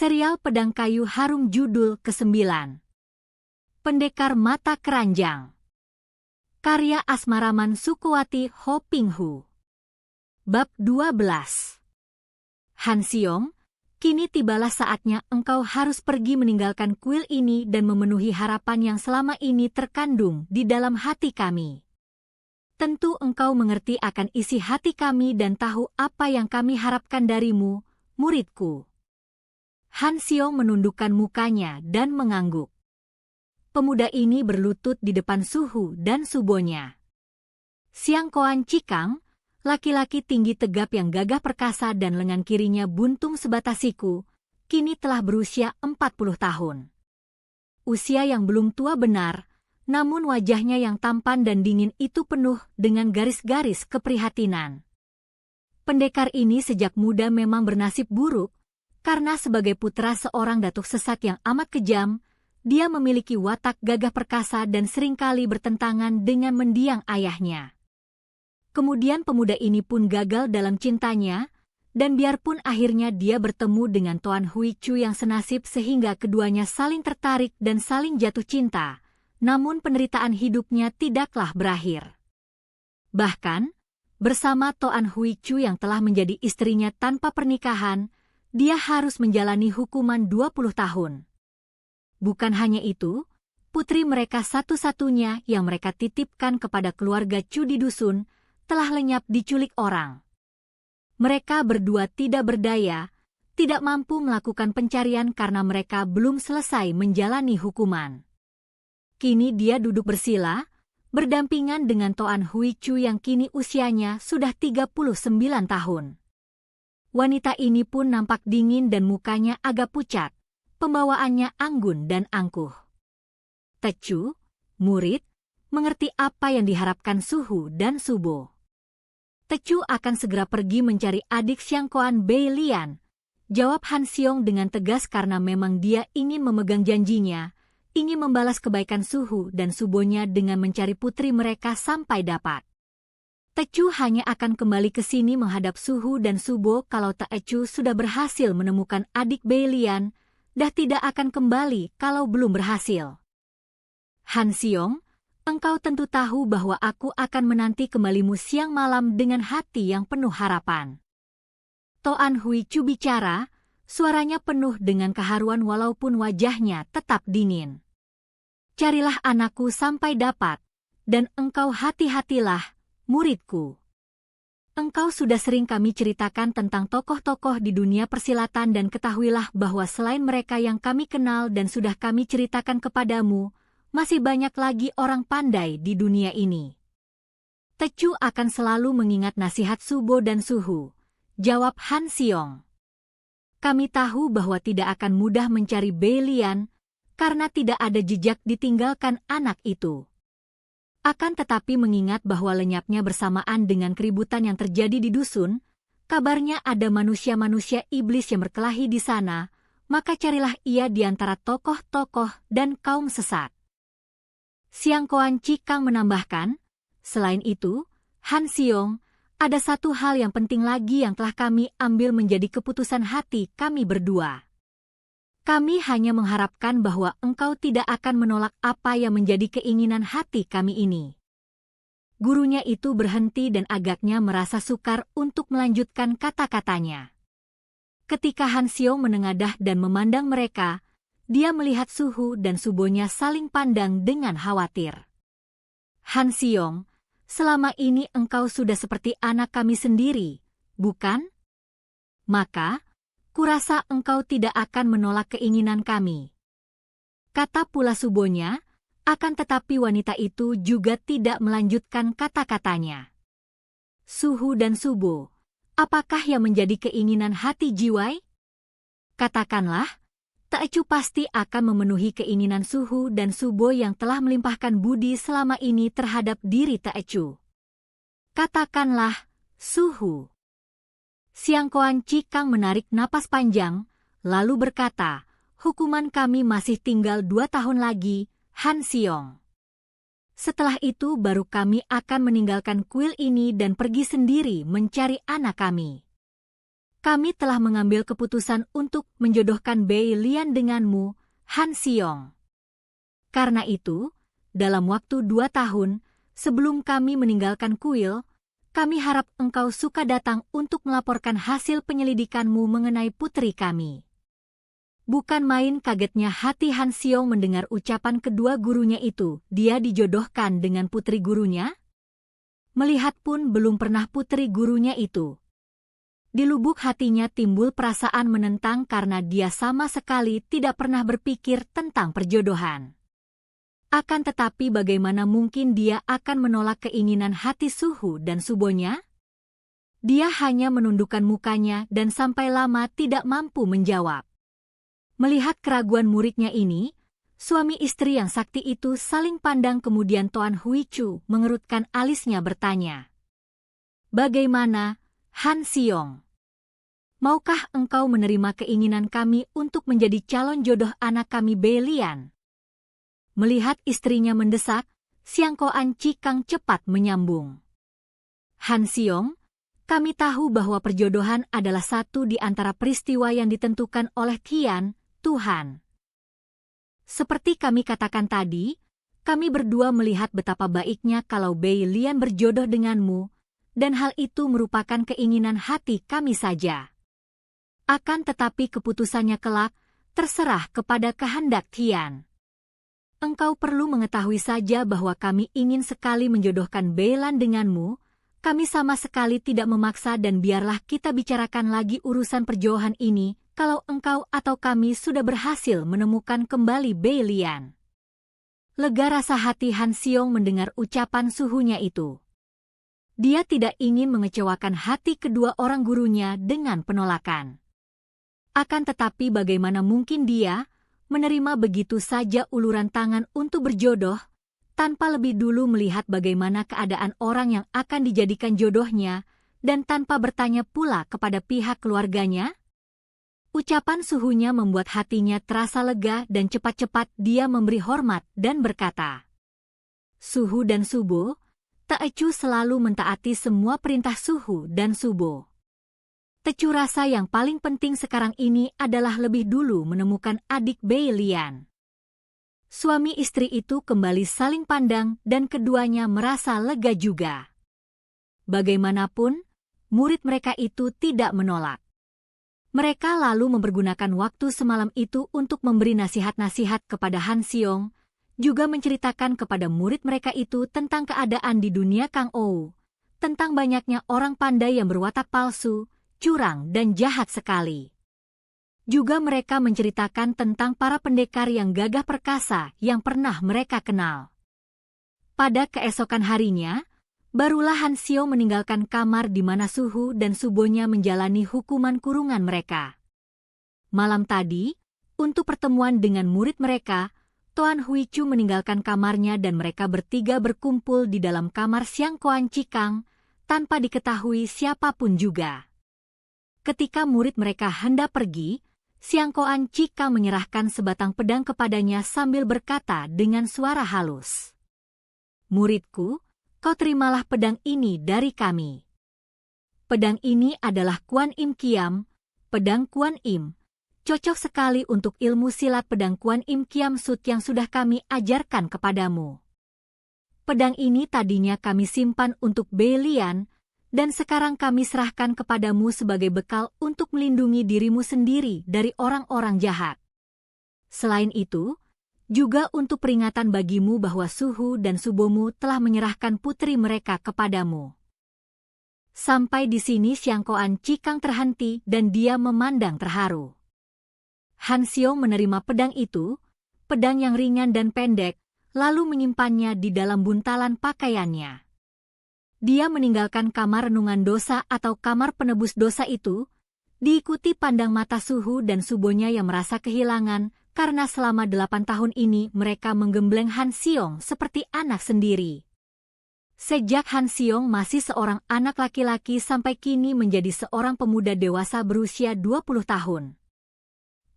Serial Pedang Kayu Harum judul ke-9. Pendekar Mata Keranjang. Karya Asmaraman Sukuwati Ho Pinghu. Bab 12. Han Xiong, kini tibalah saatnya engkau harus pergi meninggalkan kuil ini dan memenuhi harapan yang selama ini terkandung di dalam hati kami. Tentu engkau mengerti akan isi hati kami dan tahu apa yang kami harapkan darimu, muridku. Han Xiong menundukkan mukanya dan mengangguk. Pemuda ini berlutut di depan Suhu dan Subonya. Siang Koan Cikang, laki-laki tinggi tegap yang gagah perkasa dan lengan kirinya buntung sebatas siku, kini telah berusia 40 tahun. Usia yang belum tua benar, namun wajahnya yang tampan dan dingin itu penuh dengan garis-garis keprihatinan. Pendekar ini sejak muda memang bernasib buruk, karena sebagai putra seorang datuk sesat yang amat kejam, dia memiliki watak gagah perkasa dan seringkali bertentangan dengan mendiang ayahnya. Kemudian pemuda ini pun gagal dalam cintanya, dan biarpun akhirnya dia bertemu dengan Toan Hui Chu yang senasib sehingga keduanya saling tertarik dan saling jatuh cinta, namun penderitaan hidupnya tidaklah berakhir. Bahkan, bersama Toan Hui Chu yang telah menjadi istrinya tanpa pernikahan, dia harus menjalani hukuman 20 tahun. Bukan hanya itu, putri mereka satu-satunya yang mereka titipkan kepada keluarga Chu di dusun, telah lenyap diculik orang. Mereka berdua tidak berdaya, tidak mampu melakukan pencarian karena mereka belum selesai menjalani hukuman. Kini dia duduk bersila, berdampingan dengan Toan Hui Chu yang kini usianya sudah 39 tahun. Wanita ini pun nampak dingin dan mukanya agak pucat, pembawaannya anggun dan angkuh. Tecu, murid, mengerti apa yang diharapkan Suhu dan Subo. Tecu akan segera pergi mencari adik Siang Koan Bei Lian, jawab Han Xiong dengan tegas karena memang dia ingin memegang janjinya, ingin membalas kebaikan Suhu dan Subonya dengan mencari putri mereka sampai dapat. Tecu hanya akan kembali ke sini menghadap Suhu dan Subo kalau Tecu sudah berhasil menemukan adik Bei Lian, dah tidak akan kembali kalau belum berhasil. Han Xiong, engkau tentu tahu bahwa aku akan menanti kembalimu siang malam dengan hati yang penuh harapan. Toan Hui Chu bicara, suaranya penuh dengan keharuan walaupun wajahnya tetap dingin. Carilah anakku sampai dapat, dan engkau hati-hatilah, muridku. Engkau sudah sering kami ceritakan tentang tokoh-tokoh di dunia persilatan dan ketahuilah bahwa selain mereka yang kami kenal dan sudah kami ceritakan kepadamu, masih banyak lagi orang pandai di dunia ini. Tecu akan selalu mengingat nasihat Subo dan Suhu, jawab Han Xiong. Kami tahu bahwa tidak akan mudah mencari Bei Lian, karena tidak ada jejak ditinggalkan anak itu. Akan tetapi mengingat bahwa lenyapnya bersamaan dengan keributan yang terjadi di dusun, kabarnya ada manusia-manusia iblis yang berkelahi di sana, maka carilah ia di antara tokoh-tokoh dan kaum sesat. Siang Koan Cikang menambahkan, selain itu, Han Xiong, ada satu hal yang penting lagi yang telah kami ambil menjadi keputusan hati kami berdua. Kami hanya mengharapkan bahwa engkau tidak akan menolak apa yang menjadi keinginan hati kami ini. Gurunya itu berhenti dan agaknya merasa sukar untuk melanjutkan kata-katanya. Ketika Han Xiong menengadah dan memandang mereka, dia melihat Suhu dan Subonya saling pandang dengan khawatir. Han Xiong, selama ini engkau sudah seperti anak kami sendiri, bukan? Maka, kurasa engkau tidak akan menolak keinginan kami. Kata pula Subonya, akan tetapi wanita itu juga tidak melanjutkan kata-katanya. Suhu dan Subo, apakah yang menjadi keinginan hati Jiwai? Katakanlah, Tecu pasti akan memenuhi keinginan Suhu dan Subo yang telah melimpahkan budi selama ini terhadap diri Tecu. Katakanlah, Suhu. Siang Koan Cikang menarik napas panjang, lalu berkata, hukuman kami masih tinggal 2 tahun lagi, Han Xiong. Setelah itu baru kami akan meninggalkan kuil ini dan pergi sendiri mencari anak kami. Kami telah mengambil keputusan untuk menjodohkan Bei Lian denganmu, Han Xiong. Karena itu, dalam waktu 2 tahun, sebelum kami meninggalkan kuil, kami harap engkau suka datang untuk melaporkan hasil penyelidikanmu mengenai putri kami. Bukan main kagetnya hati Han Xiong mendengar ucapan kedua gurunya itu, dia dijodohkan dengan putri gurunya? Melihat pun belum pernah putri gurunya itu. Di lubuk hatinya timbul perasaan menentang karena dia sama sekali tidak pernah berpikir tentang perjodohan. Akan tetapi bagaimana mungkin dia akan menolak keinginan hati Suhu dan Subonya? Dia hanya menundukkan mukanya dan sampai lama tidak mampu menjawab. Melihat keraguan muridnya ini, suami istri yang sakti itu saling pandang kemudian Tuan Hui Chu mengerutkan alisnya bertanya. Bagaimana, Han Xiong? Maukah engkau menerima keinginan kami untuk menjadi calon jodoh anak kami Bei Lian? Melihat istrinya mendesak, Siang Koan Cikang cepat menyambung. Han Xiong, kami tahu bahwa perjodohan adalah satu di antara peristiwa yang ditentukan oleh Tian, Tuhan. Seperti kami katakan tadi, kami berdua melihat betapa baiknya kalau Bei Lian berjodoh denganmu, dan hal itu merupakan keinginan hati kami saja. Akan tetapi keputusannya kelak terserah kepada kehendak Tian. Engkau perlu mengetahui saja bahwa kami ingin sekali menjodohkan Bei Lian denganmu, kami sama sekali tidak memaksa dan biarlah kita bicarakan lagi urusan perjodohan ini kalau engkau atau kami sudah berhasil menemukan kembali Bei Lian. Lega rasa hati Han Xiong mendengar ucapan suhunya itu. Dia tidak ingin mengecewakan hati kedua orang gurunya dengan penolakan. Akan tetapi bagaimana mungkin dia menerima begitu saja uluran tangan untuk berjodoh, tanpa lebih dulu melihat bagaimana keadaan orang yang akan dijadikan jodohnya, dan tanpa bertanya pula kepada pihak keluarganya? Ucapan suhunya membuat hatinya terasa lega dan cepat-cepat dia memberi hormat dan berkata, Suhu dan Subo, Tecu selalu mentaati semua perintah Suhu dan Subo. Tecu rasa yang paling penting sekarang ini adalah lebih dulu menemukan adik Bei Lian. Suami istri itu kembali saling pandang dan keduanya merasa lega juga. Bagaimanapun, murid mereka itu tidak menolak. Mereka lalu mempergunakan waktu semalam itu untuk memberi nasihat-nasihat kepada Han Xiong, juga menceritakan kepada murid mereka itu tentang keadaan di dunia Kang Ou, tentang banyaknya orang pandai yang berwatak palsu, curang dan jahat sekali. Juga mereka menceritakan tentang para pendekar yang gagah perkasa yang pernah mereka kenal. Pada keesokan harinya, barulah Han Xiong meninggalkan kamar di mana Suhu dan Subonya menjalani hukuman kurungan mereka. Malam tadi, untuk pertemuan dengan murid mereka, Tuan Hui Chu meninggalkan kamarnya dan mereka bertiga berkumpul di dalam kamar Siang Koan Cikang, tanpa diketahui siapapun juga. Ketika murid mereka hendak pergi, Siang Koan Cikang menyerahkan sebatang pedang kepadanya sambil berkata dengan suara halus. Muridku, kau terimalah pedang ini dari kami. Pedang ini adalah Kuan Im Kiam, pedang Kuan Im. Cocok sekali untuk ilmu silat pedang Kuan Im Kiam Sut yang sudah kami ajarkan kepadamu. Pedang ini tadinya kami simpan untuk Bei Lian, dan sekarang kami serahkan kepadamu sebagai bekal untuk melindungi dirimu sendiri dari orang-orang jahat. Selain itu, juga untuk peringatan bagimu bahwa Suhu dan Subomu telah menyerahkan putri mereka kepadamu. Sampai di sini Siang Koan Cikang terhenti dan dia memandang terharu. Han Xiong menerima pedang itu, pedang yang ringan dan pendek, lalu menyimpannya di dalam buntalan pakaiannya. Dia meninggalkan kamar renungan dosa atau kamar penebus dosa itu, diikuti pandang mata Suhu dan Subonya yang merasa kehilangan, karena selama 8 tahun ini mereka menggembleng Han Xiong seperti anak sendiri. Sejak Han Xiong masih seorang anak laki-laki sampai kini menjadi seorang pemuda dewasa berusia 20 tahun.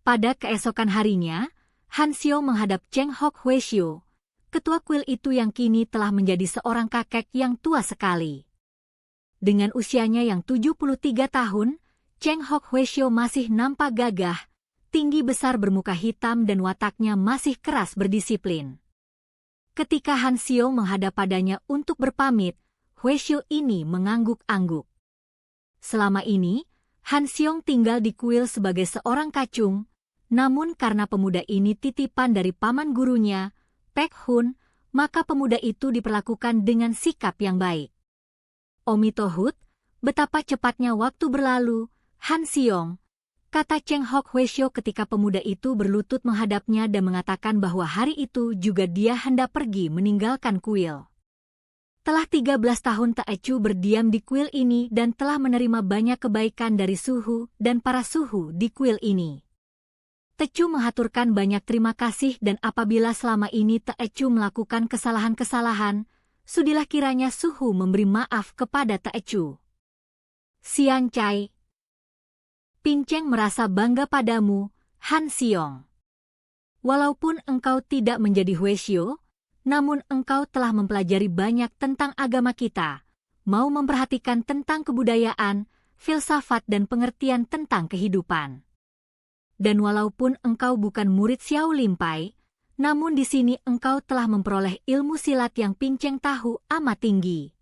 Pada keesokan harinya, Han Xiong menghadap Cheng Hok Hueshio, ketua kuil itu yang kini telah menjadi seorang kakek yang tua sekali. Dengan usianya yang 73 tahun, Cheng Hok Hueshio masih nampak gagah, tinggi besar bermuka hitam dan wataknya masih keras berdisiplin. Ketika Han Xiong menghadap padanya untuk berpamit, Hueshio ini mengangguk-angguk. Selama ini, Han Xiong tinggal di kuil sebagai seorang kacung, namun karena pemuda ini titipan dari paman gurunya, Pek Hun, maka pemuda itu diperlakukan dengan sikap yang baik. Omitohut, betapa cepatnya waktu berlalu, Han Xiong, kata Cheng Hok Hueshio ketika pemuda itu berlutut menghadapnya dan mengatakan bahwa hari itu juga dia hendak pergi meninggalkan kuil. Telah 13 tahun Taecu berdiam di kuil ini dan telah menerima banyak kebaikan dari suhu dan para suhu di kuil ini. Taecu mengaturkan banyak terima kasih dan apabila selama ini Taecu melakukan kesalahan-kesalahan, sudilah kiranya suhu memberi maaf kepada Taecu. Siang Cai, Pinceng merasa bangga padamu, Han Xiong. Walaupun engkau tidak menjadi Hueshio, namun engkau telah mempelajari banyak tentang agama kita, mau memperhatikan tentang kebudayaan, filsafat dan pengertian tentang kehidupan. Dan walaupun engkau bukan murid Xiao Limpai, namun di sini engkau telah memperoleh ilmu silat yang Pinceng tahu amat tinggi.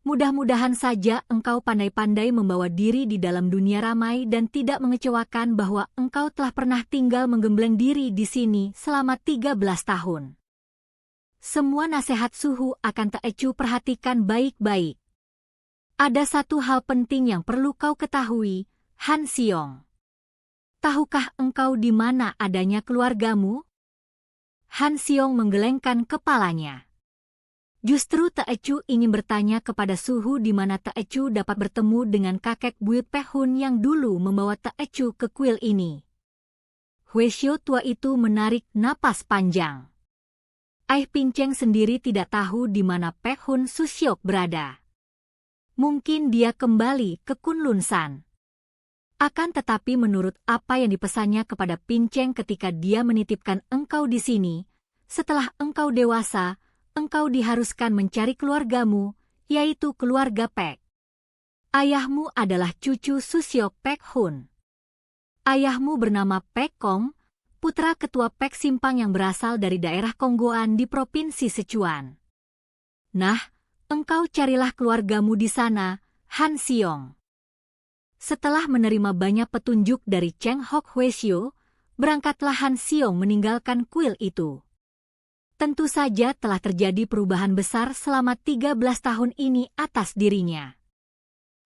Mudah-mudahan saja engkau pandai-pandai membawa diri di dalam dunia ramai dan tidak mengecewakan bahwa engkau telah pernah tinggal menggembleng diri di sini selama 13 tahun. Semua nasihat suhu akan Taecu perhatikan baik-baik. Ada satu hal penting yang perlu kau ketahui, Han Xiong. Tahukah engkau di mana adanya keluargamu? Han Xiong menggelengkan kepalanya. Justru Taecu ingin bertanya kepada suhu di mana Taecu dapat bertemu dengan kakek buyut Pek Hun yang dulu membawa Taecu ke kuil ini. Hueshio tua itu menarik napas panjang. Pinceng sendiri tidak tahu di mana Pek Hun Susyok berada. Mungkin dia kembali ke Kunlun San. Akan tetapi menurut apa yang dipesannya kepada Pinceng ketika dia menitipkan engkau di sini, setelah engkau dewasa, engkau diharuskan mencari keluargamu, yaitu keluarga Pek. Ayahmu adalah cucu Susyok Pek Hun. Ayahmu bernama Pek Kong, putra ketua Pek Simpang yang berasal dari daerah Konggoan di Provinsi Sichuan. Nah, engkau carilah keluargamu di sana, Han Xiong. Setelah menerima banyak petunjuk dari Cheng Hok Hueshio, berangkatlah Han Xiong meninggalkan kuil itu. Tentu saja telah terjadi perubahan besar selama 13 tahun ini atas dirinya.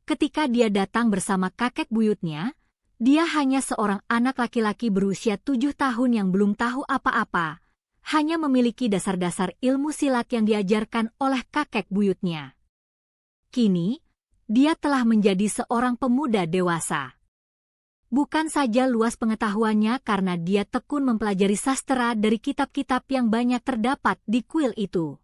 Ketika dia datang bersama kakek buyutnya, dia hanya seorang anak laki-laki berusia 7 tahun yang belum tahu apa-apa, hanya memiliki dasar-dasar ilmu silat yang diajarkan oleh kakek buyutnya. Kini, dia telah menjadi seorang pemuda dewasa. Bukan saja luas pengetahuannya karena dia tekun mempelajari sastra dari kitab-kitab yang banyak terdapat di kuil itu.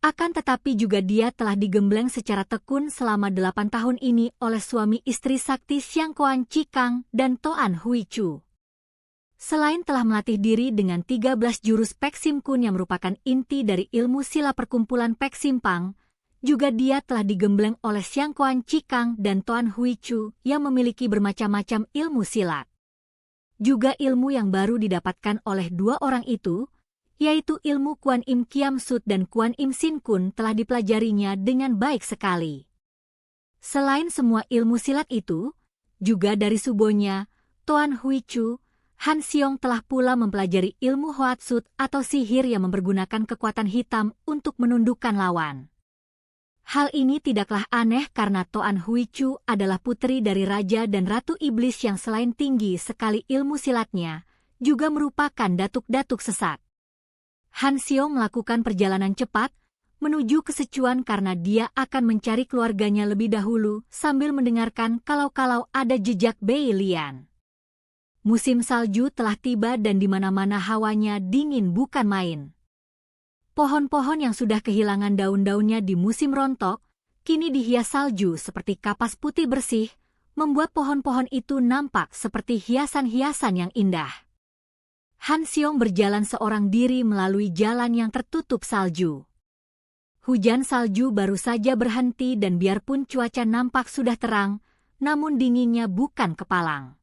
Akan tetapi juga dia telah digembleng secara tekun selama 8 tahun ini oleh suami istri sakti Xiang Kuan Cikang dan Toan Hui Chu. Selain telah melatih diri dengan 13 jurus Pek Sim Kun yang merupakan inti dari ilmu sila perkumpulan Pek Simpang, juga dia telah digembleng oleh Xiang Kuan Cikang dan Toan Hui Chu yang memiliki bermacam-macam ilmu silat. Juga ilmu yang baru didapatkan oleh dua orang itu, yaitu ilmu Kuan Im Kiam Sut dan Kuan Im Sin Kun telah dipelajarinya dengan baik sekali. Selain semua ilmu silat itu, juga dari subonya, Toan Hui Chu, Han Xiong telah pula mempelajari ilmu Hoatsut atau sihir yang mempergunakan kekuatan hitam untuk menundukkan lawan. Hal ini tidaklah aneh karena Toan Hui Chu adalah putri dari Raja dan Ratu Iblis yang selain tinggi sekali ilmu silatnya, juga merupakan datuk-datuk sesat. Han Xiong melakukan perjalanan cepat menuju ke Sichuan karena dia akan mencari keluarganya lebih dahulu sambil mendengarkan kalau-kalau ada jejak Bei Lian. Musim salju telah tiba dan di mana-mana hawanya dingin bukan main. Pohon-pohon yang sudah kehilangan daun-daunnya di musim rontok, kini dihias salju seperti kapas putih bersih, membuat pohon-pohon itu nampak seperti hiasan-hiasan yang indah. Han Xiong berjalan seorang diri melalui jalan yang tertutup salju. Hujan salju baru saja berhenti dan biarpun cuaca nampak sudah terang, namun dinginnya bukan kepalang.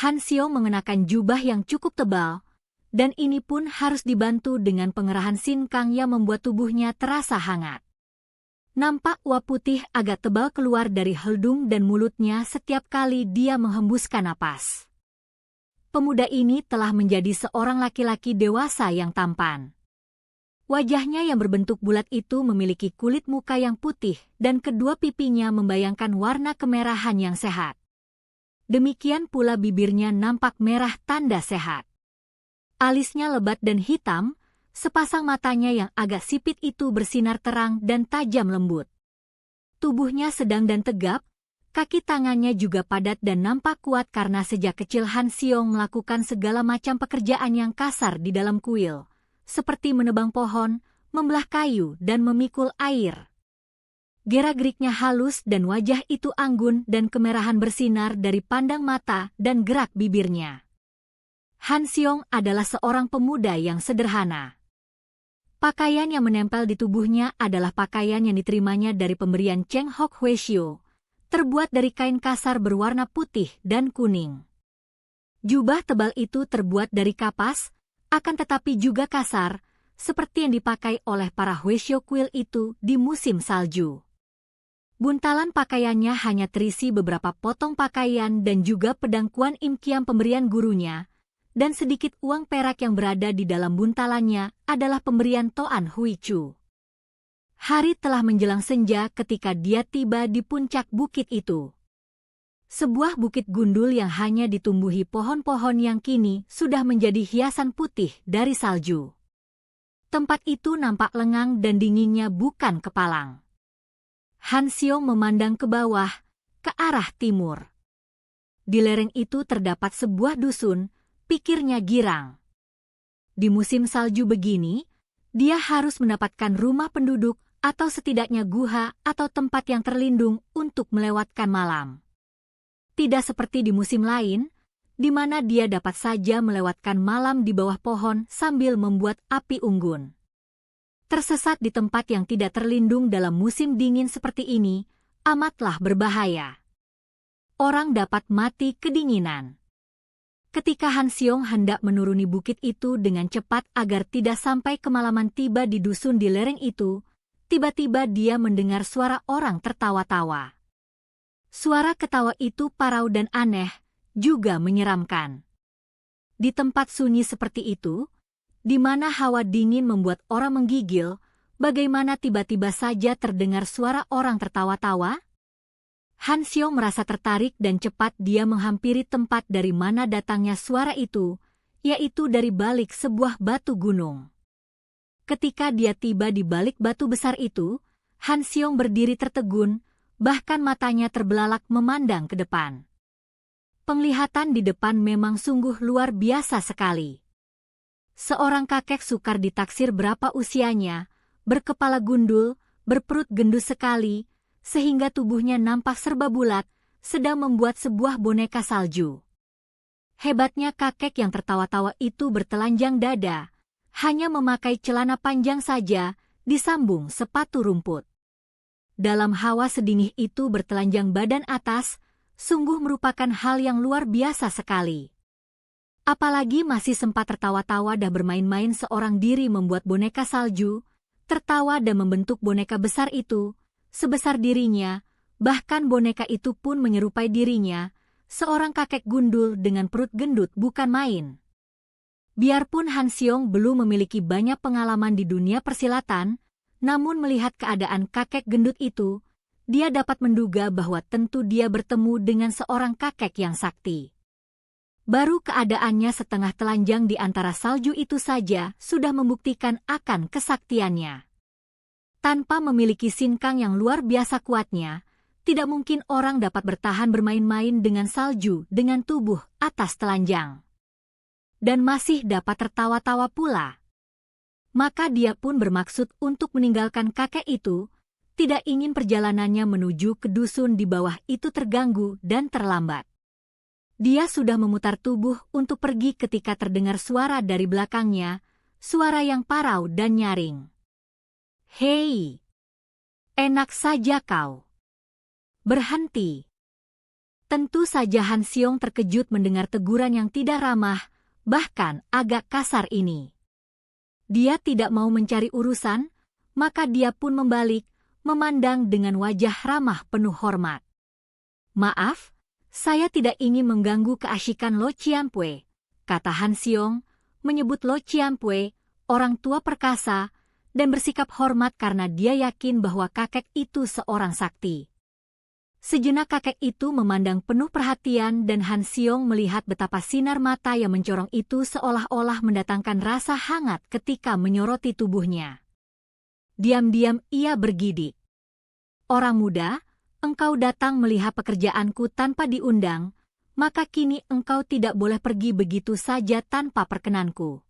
Han Xiong mengenakan jubah yang cukup tebal, dan ini pun harus dibantu dengan pengerahan sinkang yang membuat tubuhnya terasa hangat. Nampak uap putih agak tebal keluar dari hidung dan mulutnya setiap kali dia menghembuskan napas. Pemuda ini telah menjadi seorang laki-laki dewasa yang tampan. Wajahnya yang berbentuk bulat itu memiliki kulit muka yang putih dan kedua pipinya membayangkan warna kemerahan yang sehat. Demikian pula bibirnya nampak merah tanda sehat. Alisnya lebat dan hitam, sepasang matanya yang agak sipit itu bersinar terang dan tajam lembut. Tubuhnya sedang dan tegap, kaki tangannya juga padat dan nampak kuat karena sejak kecil Han Xiong melakukan segala macam pekerjaan yang kasar di dalam kuil, seperti menebang pohon, membelah kayu dan memikul air. Gerak-geriknya halus dan wajah itu anggun dan kemerahan bersinar dari pandang mata dan gerak bibirnya. Han Xiong adalah seorang pemuda yang sederhana. Pakaian yang menempel di tubuhnya adalah pakaian yang diterimanya dari pemberian Cheng Hok Hueshio, terbuat dari kain kasar berwarna putih dan kuning. Jubah tebal itu terbuat dari kapas, akan tetapi juga kasar, seperti yang dipakai oleh para Hueshio kuil itu di musim salju. Buntalan pakaiannya hanya terisi beberapa potong pakaian dan juga pedang Kuan Im Kiam pemberian gurunya, dan sedikit uang perak yang berada di dalam buntalannya adalah pemberian Toan Hui Chu. Hari telah menjelang senja ketika dia tiba di puncak bukit itu. Sebuah bukit gundul yang hanya ditumbuhi pohon-pohon yang kini sudah menjadi hiasan putih dari salju. Tempat itu nampak lengang dan dinginnya bukan kepalang. Han Xiong memandang ke bawah, ke arah timur. Di lereng itu terdapat sebuah dusun, pikirnya girang. Di musim salju begini, dia harus mendapatkan rumah penduduk atau setidaknya guha atau tempat yang terlindung untuk melewatkan malam. Tidak seperti di musim lain, di mana dia dapat saja melewatkan malam di bawah pohon sambil membuat api unggun. Tersesat di tempat yang tidak terlindung dalam musim dingin seperti ini, amatlah berbahaya. Orang dapat mati kedinginan. Ketika Han Xiong hendak menuruni bukit itu dengan cepat agar tidak sampai kemalaman tiba di dusun di lereng itu, tiba-tiba dia mendengar suara orang tertawa-tawa. Suara ketawa itu parau dan aneh, juga menyeramkan. Di tempat sunyi seperti itu, di mana hawa dingin membuat orang menggigil, bagaimana tiba-tiba saja terdengar suara orang tertawa-tawa? Han Xiong merasa tertarik dan cepat dia menghampiri tempat dari mana datangnya suara itu, yaitu dari balik sebuah batu gunung. Ketika dia tiba di balik batu besar itu, Han Xiong berdiri tertegun, bahkan matanya terbelalak memandang ke depan. Penglihatan di depan memang sungguh luar biasa sekali. Seorang kakek sukar ditaksir berapa usianya, berkepala gundul, berperut gendus sekali, sehingga tubuhnya nampak serba bulat, sedang membuat sebuah boneka salju. Hebatnya kakek yang tertawa-tawa itu bertelanjang dada, hanya memakai celana panjang saja, disambung sepatu rumput. Dalam hawa sedingin itu bertelanjang badan atas, sungguh merupakan hal yang luar biasa sekali. Apalagi masih sempat tertawa-tawa dan bermain-main seorang diri membuat boneka salju, tertawa dan membentuk boneka besar itu, sebesar dirinya, bahkan boneka itu pun menyerupai dirinya, seorang kakek gundul dengan perut gendut bukan main. Biarpun Han Xiong belum memiliki banyak pengalaman di dunia persilatan, namun melihat keadaan kakek gendut itu, dia dapat menduga bahwa tentu dia bertemu dengan seorang kakek yang sakti. Baru keadaannya setengah telanjang di antara salju itu saja sudah membuktikan akan kesaktiannya. Tanpa memiliki sinkang yang luar biasa kuatnya, tidak mungkin orang dapat bertahan bermain-main dengan salju dengan tubuh atas telanjang. Dan masih dapat tertawa-tawa pula. Maka dia pun bermaksud untuk meninggalkan kakek itu, tidak ingin perjalanannya menuju ke dusun di bawah itu terganggu dan terlambat. Dia sudah memutar tubuh untuk pergi ketika terdengar suara dari belakangnya, suara yang parau dan nyaring. "Hei, enak saja kau. Berhenti." Tentu saja Han Xiong terkejut mendengar teguran yang tidak ramah, bahkan agak kasar ini. Dia tidak mau mencari urusan, maka dia pun membalik, memandang dengan wajah ramah penuh hormat. "Maaf, saya tidak ingin mengganggu keasyikan Lo Qianpui," kata Han Xiong, menyebut Lo Qianpui, orang tua perkasa, dan bersikap hormat karena dia yakin bahwa kakek itu seorang sakti. Sejenak kakek itu memandang penuh perhatian dan Han Xiong melihat betapa sinar mata yang mencorong itu seolah-olah mendatangkan rasa hangat ketika menyoroti tubuhnya. Diam-diam ia bergidik. "Orang muda, engkau datang melihat pekerjaanku tanpa diundang, maka kini engkau tidak boleh pergi begitu saja tanpa perkenanku."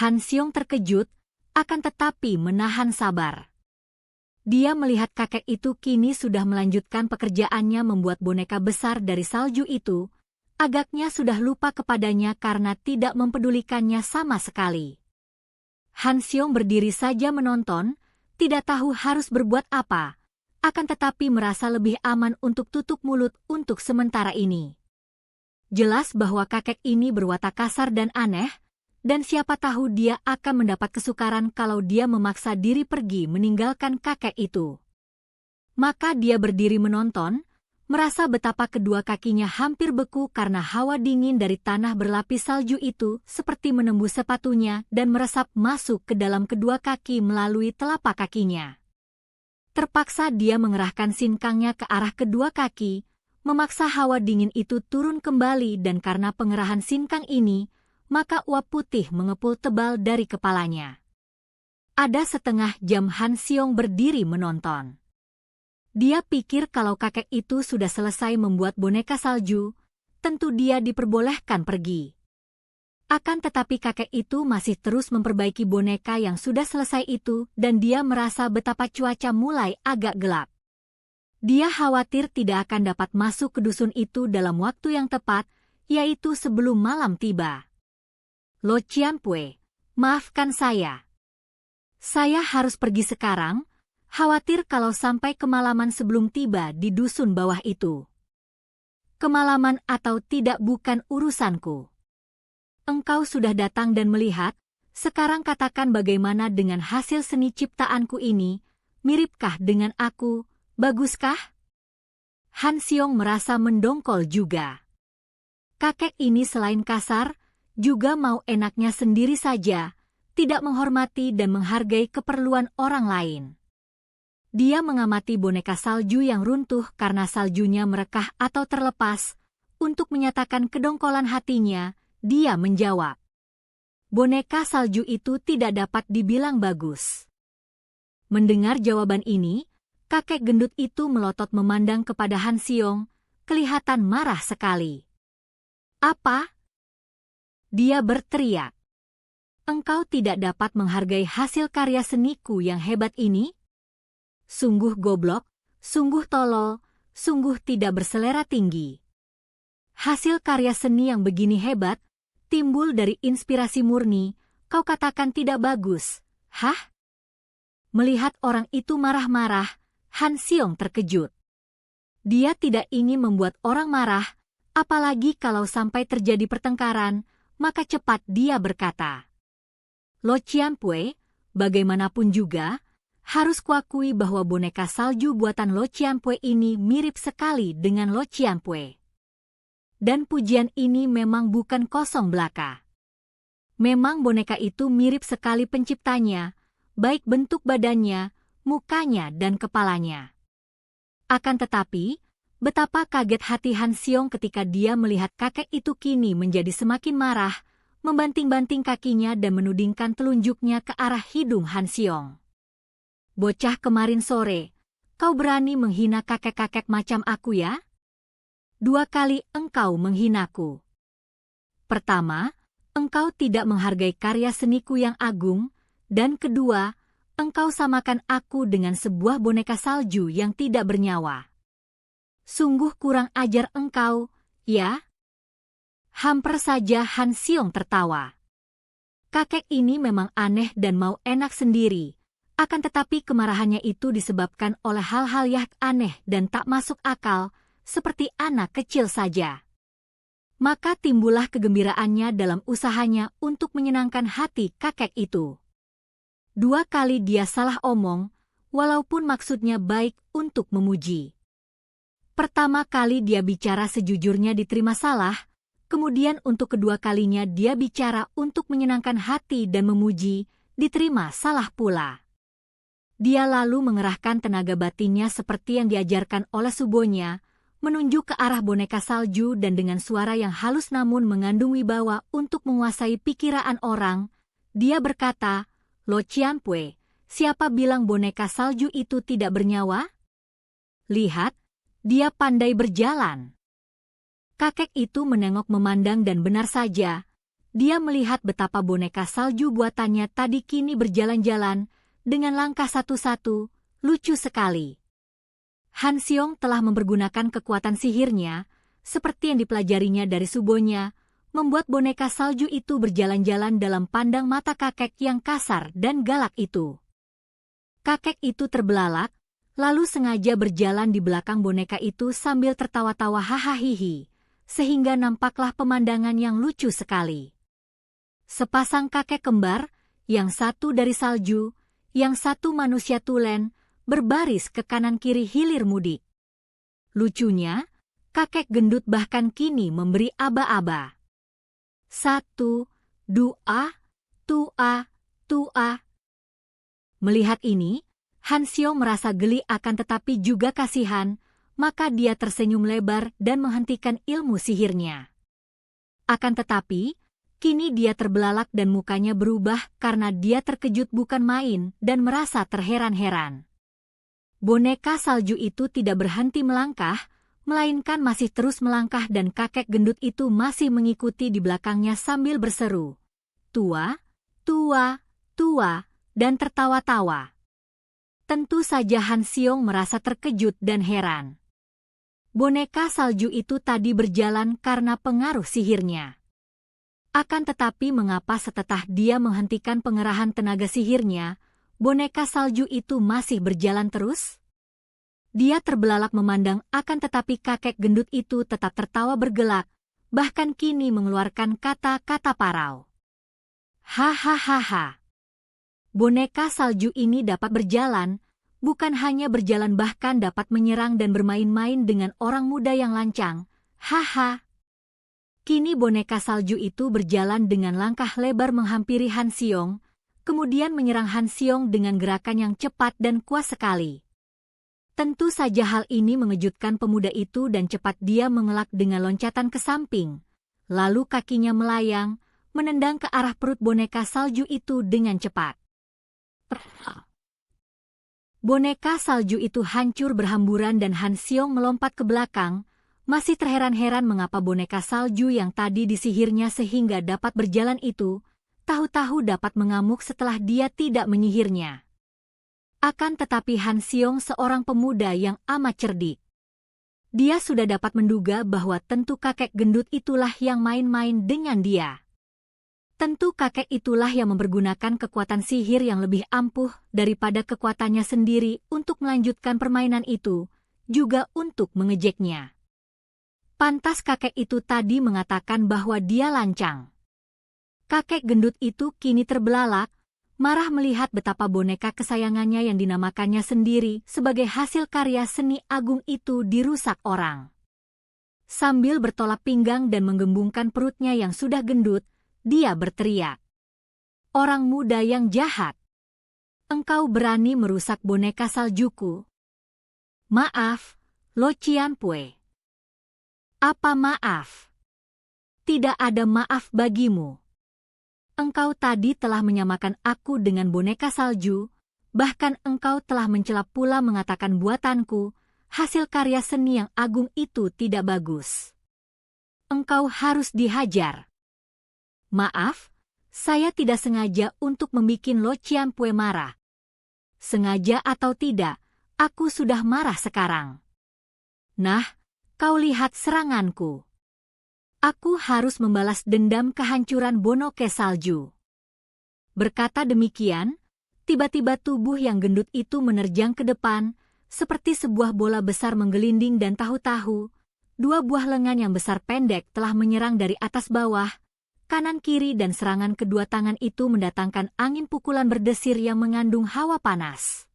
Han Xiong terkejut, akan tetapi menahan sabar. Dia melihat kakek itu kini sudah melanjutkan pekerjaannya membuat boneka besar dari salju itu, agaknya sudah lupa kepadanya karena tidak mempedulikannya sama sekali. Han Xiong berdiri saja menonton, tidak tahu harus berbuat apa, akan tetapi merasa lebih aman untuk tutup mulut untuk sementara ini. Jelas bahwa kakek ini berwatak kasar dan aneh, dan siapa tahu dia akan mendapat kesukaran kalau dia memaksa diri pergi meninggalkan kakek itu. Maka dia berdiri menonton, merasa betapa kedua kakinya hampir beku karena hawa dingin dari tanah berlapis salju itu seperti menembus sepatunya dan meresap masuk ke dalam kedua kaki melalui telapak kakinya. Terpaksa dia mengerahkan sinkangnya ke arah kedua kaki, memaksa hawa dingin itu turun kembali dan karena pengerahan sinkang ini, maka uap putih mengepul tebal dari kepalanya. Ada setengah jam Han Xiong berdiri menonton. Dia pikir kalau kakek itu sudah selesai membuat boneka salju, tentu dia diperbolehkan pergi. Akan tetapi kakek itu masih terus memperbaiki boneka yang sudah selesai itu dan dia merasa betapa cuaca mulai agak gelap. Dia khawatir tidak akan dapat masuk ke dusun itu dalam waktu yang tepat, yaitu sebelum malam tiba. "Lo Qianpui, maafkan saya. Saya harus pergi sekarang, khawatir kalau sampai kemalaman sebelum tiba di dusun bawah itu. Kemalaman atau tidak bukan urusanku. Engkau sudah datang dan melihat, sekarang katakan bagaimana dengan hasil seni ciptaanku ini, miripkah dengan aku, baguskah?" Han Xiong merasa mendongkol juga. Kakek ini selain kasar, juga mau enaknya sendiri saja, tidak menghormati dan menghargai keperluan orang lain. Dia mengamati boneka salju yang runtuh karena saljunya merekah atau terlepas. Untuk menyatakan kedongkolan hatinya, dia menjawab, "Boneka salju itu tidak dapat dibilang bagus." Mendengar jawaban ini, kakek gendut itu melotot memandang kepada Han Xiong, kelihatan marah sekali. "Apa?" Dia berteriak. "Engkau tidak dapat menghargai hasil karya seniku yang hebat ini? Sungguh goblok, sungguh tolol, sungguh tidak berselera tinggi. Hasil karya seni yang begini hebat, timbul dari inspirasi murni, kau katakan tidak bagus, hah?" Melihat orang itu marah-marah, Han Xiong terkejut. Dia tidak ingin membuat orang marah, apalagi kalau sampai terjadi pertengkaran, maka cepat dia berkata, "Lo Qianpui, bagaimanapun juga, harus kuakui bahwa boneka salju buatan Lo Qianpui ini mirip sekali dengan Lo Qianpui. Dan pujian ini memang bukan kosong belaka. Memang boneka itu mirip sekali penciptanya, baik bentuk badannya, mukanya dan kepalanya." Akan tetapi, betapa kaget hati Han Xiong ketika dia melihat kakek itu kini menjadi semakin marah, membanting-banting kakinya dan menudingkan telunjuknya ke arah hidung Han Xiong. "Bocah kemarin sore, kau berani menghina kakek-kakek macam aku ya? 2 kali engkau menghinaku. Pertama, engkau tidak menghargai karya seniku yang agung, dan kedua, engkau samakan aku dengan sebuah boneka salju yang tidak bernyawa. Sungguh kurang ajar engkau, ya?" Hampir saja Han Xiong tertawa. Kakek ini memang aneh dan mau enak sendiri, akan tetapi kemarahannya itu disebabkan oleh hal-hal yang aneh dan tak masuk akal, seperti anak kecil saja. Maka timbullah kegembiraannya dalam usahanya untuk menyenangkan hati kakek itu. 2 kali dia salah omong, walaupun maksudnya baik untuk memuji. Pertama kali dia bicara sejujurnya diterima salah, kemudian untuk kedua kalinya dia bicara untuk menyenangkan hati dan memuji, diterima salah pula. Dia lalu mengerahkan tenaga batinnya seperti yang diajarkan oleh subonya, menunjuk ke arah boneka salju dan dengan suara yang halus namun mengandung wibawa untuk menguasai pikiran orang, dia berkata, "Lo Cianpue, siapa bilang boneka salju itu tidak bernyawa? Lihat, dia pandai berjalan." Kakek itu menengok memandang dan benar saja, dia melihat betapa boneka salju buatannya tadi kini berjalan-jalan, dengan langkah satu-satu, lucu sekali. Han Xiong telah mempergunakan kekuatan sihirnya, seperti yang dipelajarinya dari subonya, membuat boneka salju itu berjalan-jalan dalam pandang mata kakek yang kasar dan galak itu. Kakek itu terbelalak, lalu sengaja berjalan di belakang boneka itu sambil tertawa-tawa hahaha, sehingga nampaklah pemandangan yang lucu sekali. Sepasang kakek kembar, yang satu dari salju, yang satu manusia tulen, berbaris ke kanan-kiri hilir mudik. Lucunya, kakek gendut bahkan kini memberi aba-aba. 1, 2, tua, tua. Melihat ini, Han Xiong merasa geli akan tetapi juga kasihan, maka dia tersenyum lebar dan menghentikan ilmu sihirnya. Akan tetapi, kini dia terbelalak dan mukanya berubah karena dia terkejut bukan main dan merasa terheran-heran. Boneka salju itu tidak berhenti melangkah, melainkan masih terus melangkah dan kakek gendut itu masih mengikuti di belakangnya sambil berseru, "Tua, tua, tua," dan tertawa-tawa. Tentu saja Han Xiong merasa terkejut dan heran. Boneka salju itu tadi berjalan karena pengaruh sihirnya. Akan tetapi mengapa setelah dia menghentikan pengerahan tenaga sihirnya, boneka salju itu masih berjalan terus? Dia terbelalak memandang akan tetapi kakek gendut itu tetap tertawa bergelak, bahkan kini mengeluarkan kata-kata parau. Hahaha. Boneka salju ini dapat berjalan, bukan hanya berjalan bahkan dapat menyerang dan bermain-main dengan orang muda yang lancang. Haha. Kini boneka salju itu berjalan dengan langkah lebar menghampiri Han Xiong, kemudian menyerang Han Xiong dengan gerakan yang cepat dan kuat sekali. Tentu saja hal ini mengejutkan pemuda itu dan cepat dia mengelak dengan loncatan ke samping. Lalu kakinya melayang, menendang ke arah perut boneka salju itu dengan cepat. Boneka salju itu hancur berhamburan dan Han Xiong melompat ke belakang, masih terheran-heran mengapa boneka salju yang tadi disihirnya sehingga dapat berjalan itu, tahu-tahu dapat mengamuk setelah dia tidak menyihirnya. Akan tetapi Han Xiong seorang pemuda yang amat cerdik. Dia sudah dapat menduga bahwa tentu kakek gendut itulah yang main-main dengan dia. Tentu kakek itulah yang mempergunakan kekuatan sihir yang lebih ampuh daripada kekuatannya sendiri untuk melanjutkan permainan itu, juga untuk mengejeknya. Pantas kakek itu tadi mengatakan bahwa dia lancang. Kakek gendut itu kini terbelalak, marah melihat betapa boneka kesayangannya yang dinamakannya sendiri sebagai hasil karya seni agung itu dirusak orang. Sambil bertolak pinggang dan menggembungkan perutnya yang sudah gendut, dia berteriak, "Orang muda yang jahat! Engkau berani merusak boneka saljuku? Maaf, Lo Cianpue." "Apa maaf? Tidak ada maaf bagimu. Engkau tadi telah menyamakan aku dengan boneka salju, bahkan engkau telah mencela pula mengatakan buatanku, hasil karya seni yang agung itu tidak bagus. Engkau harus dihajar." "Maaf, saya tidak sengaja untuk membuat Lo Cianpue marah. Sengaja atau tidak, aku sudah marah sekarang. Nah, kau lihat seranganku. Aku harus membalas dendam kehancuran boneka salju." Berkata demikian, tiba-tiba tubuh yang gendut itu menerjang ke depan, Seperti sebuah bola besar menggelinding dan tahu-tahu, dua buah lengan yang besar pendek telah menyerang dari atas bawah, kanan kiri dan serangan kedua tangan itu mendatangkan angin pukulan berdesir yang mengandung hawa panas.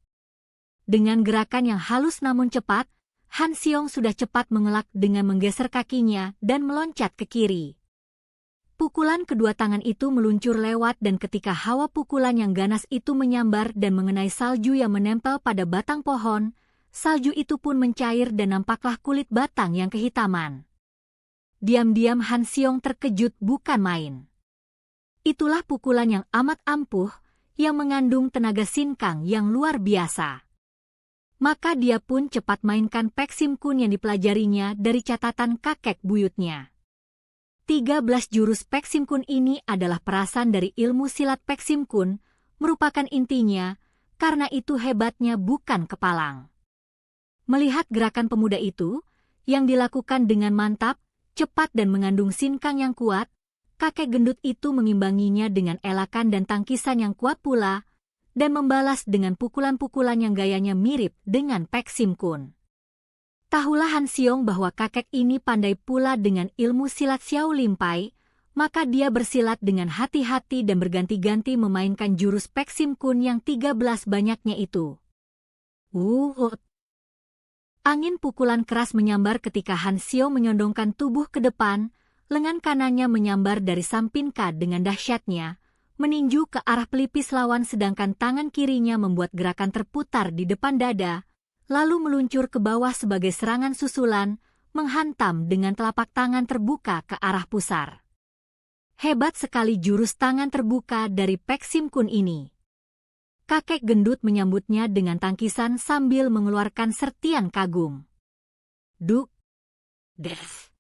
Dengan gerakan yang halus namun cepat, Han Xiong sudah cepat mengelak dengan menggeser kakinya dan meloncat ke kiri. Pukulan kedua tangan itu meluncur lewat dan ketika hawa pukulan yang ganas itu menyambar dan mengenai salju yang menempel pada batang pohon, salju itu pun mencair dan nampaklah kulit batang yang kehitaman. Diam-diam Han Xiong terkejut bukan main. Itulah pukulan yang amat ampuh, yang mengandung tenaga sinkang yang luar biasa. Maka dia pun cepat mainkan Pek Sim Kun yang dipelajarinya dari catatan kakek buyutnya. 13 jurus Pek Sim Kun ini adalah perasan dari ilmu silat Pek Sim Kun, merupakan intinya, karena itu hebatnya bukan kepalang. Melihat gerakan pemuda itu, yang dilakukan dengan mantap, cepat dan mengandung sinkang yang kuat, kakek gendut itu mengimbanginya dengan elakan dan tangkisan yang kuat pula, dan membalas dengan pukulan-pukulan yang gayanya mirip dengan Pek Sim Kun. Tahulah Han Xiong bahwa kakek ini pandai pula dengan ilmu silat Xiao Lim Pai, maka dia bersilat dengan hati-hati dan berganti-ganti memainkan jurus Pek Sim Kun yang 13 banyaknya itu. Angin pukulan keras menyambar ketika Han Xiong menyondongkan tubuh ke depan, lengan kanannya menyambar dari sampingka dengan dahsyatnya, meninju ke arah pelipis lawan sedangkan tangan kirinya membuat gerakan terputar di depan dada, lalu meluncur ke bawah sebagai serangan susulan, menghantam dengan telapak tangan terbuka ke arah pusar. Hebat sekali jurus tangan terbuka dari Pek Sim Kun ini. Kakek gendut menyambutnya dengan tangkisan sambil mengeluarkan sertian kagum. Duk! Des!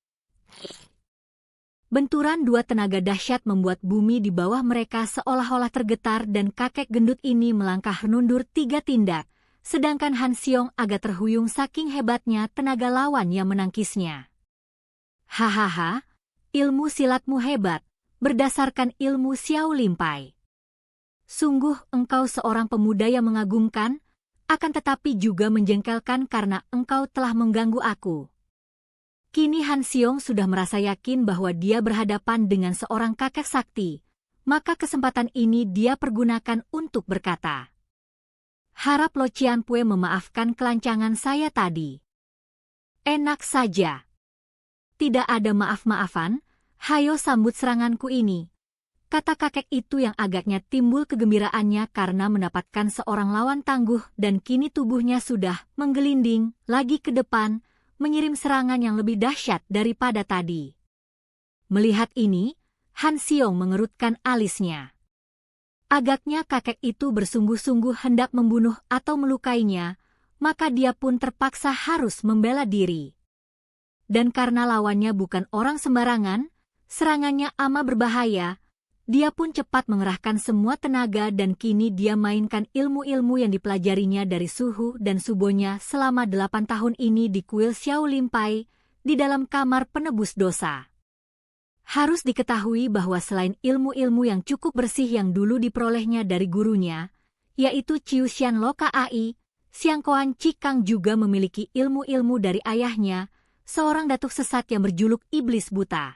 Benturan dua tenaga dahsyat membuat bumi di bawah mereka seolah-olah tergetar dan kakek gendut ini melangkah menundur 3 tindak, sedangkan Han Xiong agak terhuyung saking hebatnya tenaga lawan yang menangkisnya. Hahaha, ilmu silatmu hebat, berdasarkan ilmu Xiao Lim Pai. Sungguh engkau seorang pemuda yang mengagumkan, akan tetapi juga menjengkelkan karena engkau telah mengganggu aku. Kini Han Xiong sudah merasa yakin bahwa dia berhadapan dengan seorang kakek sakti, maka kesempatan ini dia pergunakan untuk berkata, "Harap Lo Cian Pue memaafkan kelancangan saya tadi." "Enak saja. Tidak ada maaf-maafan, hayo sambut seranganku ini," kata kakek itu yang agaknya timbul kegembiraannya karena mendapatkan seorang lawan tangguh dan kini tubuhnya sudah menggelinding lagi ke depan, mengirim serangan yang lebih dahsyat daripada tadi. Melihat ini, Han Xiong mengerutkan alisnya. Agaknya kakek itu bersungguh-sungguh hendak membunuh atau melukainya, maka dia pun terpaksa harus membela diri. Dan karena lawannya bukan orang sembarangan, serangannya amat berbahaya, dia pun cepat mengerahkan semua tenaga dan kini dia mainkan ilmu-ilmu yang dipelajarinya dari Suhu dan Subonya selama 8 tahun ini di kuil Xiao Lim Pai, di dalam kamar penebus dosa. Harus diketahui bahwa selain ilmu-ilmu yang cukup bersih yang dulu diperolehnya dari gurunya, yaitu Chiu Xian Loka Ai, Siang Koan Cikang juga memiliki ilmu-ilmu dari ayahnya, seorang datuk sesat yang berjuluk Iblis Buta.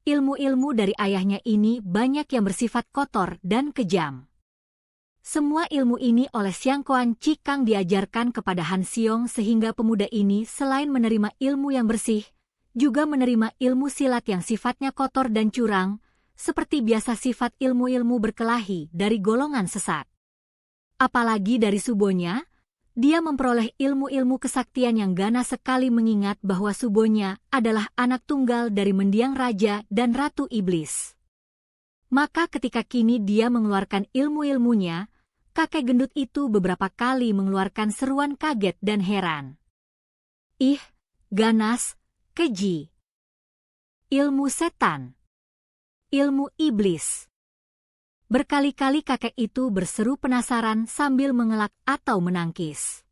Ilmu-ilmu dari ayahnya ini banyak yang bersifat kotor dan kejam. Semua ilmu ini oleh Siang Koan Cikang diajarkan kepada Han Xiong sehingga pemuda ini selain menerima ilmu yang bersih, juga menerima ilmu silat yang sifatnya kotor dan curang, seperti biasa sifat ilmu-ilmu berkelahi dari golongan sesat. Apalagi dari Subonya, dia memperoleh ilmu-ilmu kesaktian yang ganas sekali mengingat bahwa Subonya adalah anak tunggal dari mendiang raja dan ratu iblis. Maka ketika kini dia mengeluarkan ilmu-ilmunya, kakek gendut itu beberapa kali mengeluarkan seruan kaget dan heran. Ih, ganas! Keji. Ilmu setan. Ilmu iblis. Berkali-kali kakek itu berseru penasaran sambil mengelak atau menangkis.